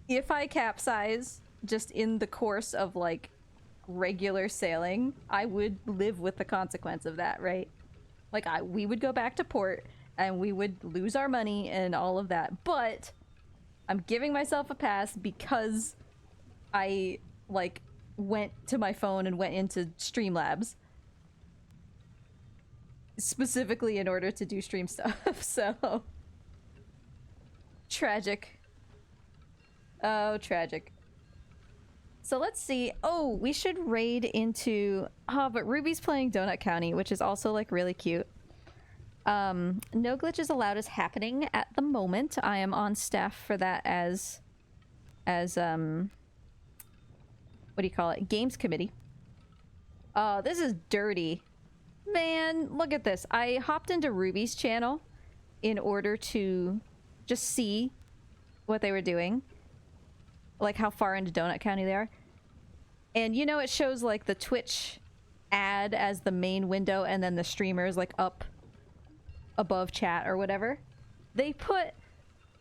if I capsize just in the course of like regular sailing, I would live with the consequence of that, right? Like we would go back to port and we would lose our money and all of that. But I'm giving myself a pass because I like went to my phone and went into Streamlabs specifically in order to do stream stuff. So tragic. Oh, tragic. So let's see. Oh, we should raid into... Oh, but Ruby's playing Donut County, which is also, like, really cute. No Glitches Allowed is happening at the moment. I am on staff for that as what do you call it? Games committee. Oh, this is dirty. Man, look at this. I hopped into Ruby's channel in order to just see what they were doing. Like how far into Donut County they are. And you know, it shows like the Twitch ad as the main window and then the streamers like up above chat or whatever. They put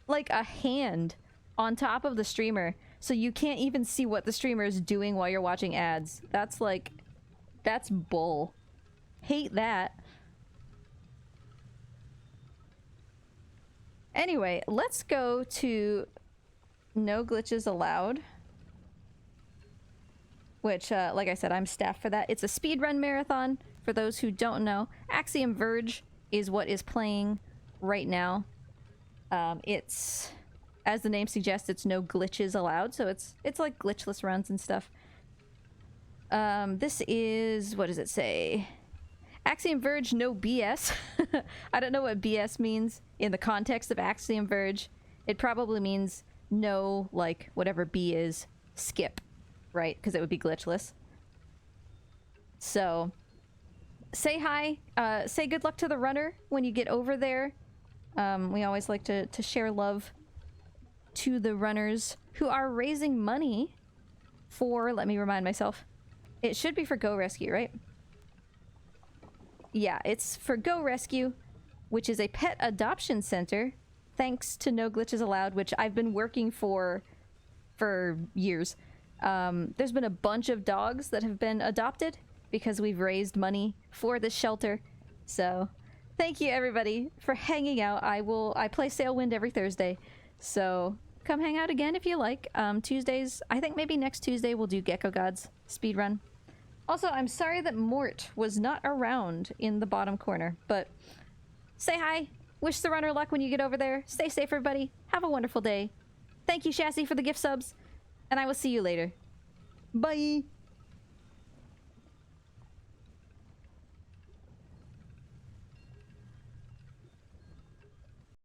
like a hand on top of the streamer so you can't even see what the streamer is doing while you're watching ads. That's like, that's bull. Hate that. Anyway, let's go to No Glitches Allowed. Which, like I said, I'm staff for that. It's a speedrun marathon. For those who don't know, Axiom Verge is what is playing right now. It's, as the name suggests, it's no glitches allowed, so it's like glitchless runs and stuff. This is, what does it say? Axiom Verge, no BS. I don't know what BS means in the context of Axiom Verge. It probably means no, like, whatever B is, skip. Right, because it would be glitchless. So, say hi. Say good luck to the runner when you get over there. We always like to share love to the runners who are raising money for, let me remind myself, it should be for Go Rescue, right? Yeah, it's for Go Rescue, which is a pet adoption center, thanks to No Glitches Allowed, which I've been working for years. There's been a bunch of dogs that have been adopted because we've raised money for this shelter. So thank you everybody for hanging out. I play Sailwind every Thursday, so come hang out again if you like. Tuesdays, I think maybe next Tuesday we'll do Gecko Gods speedrun. Also, I'm sorry that Mort was not around in the bottom corner, but say hi. Wish the runner luck when you get over there. Stay safe, everybody. Have a wonderful day. Thank you, Chassis, for the gift subs. And I will see you later. Bye!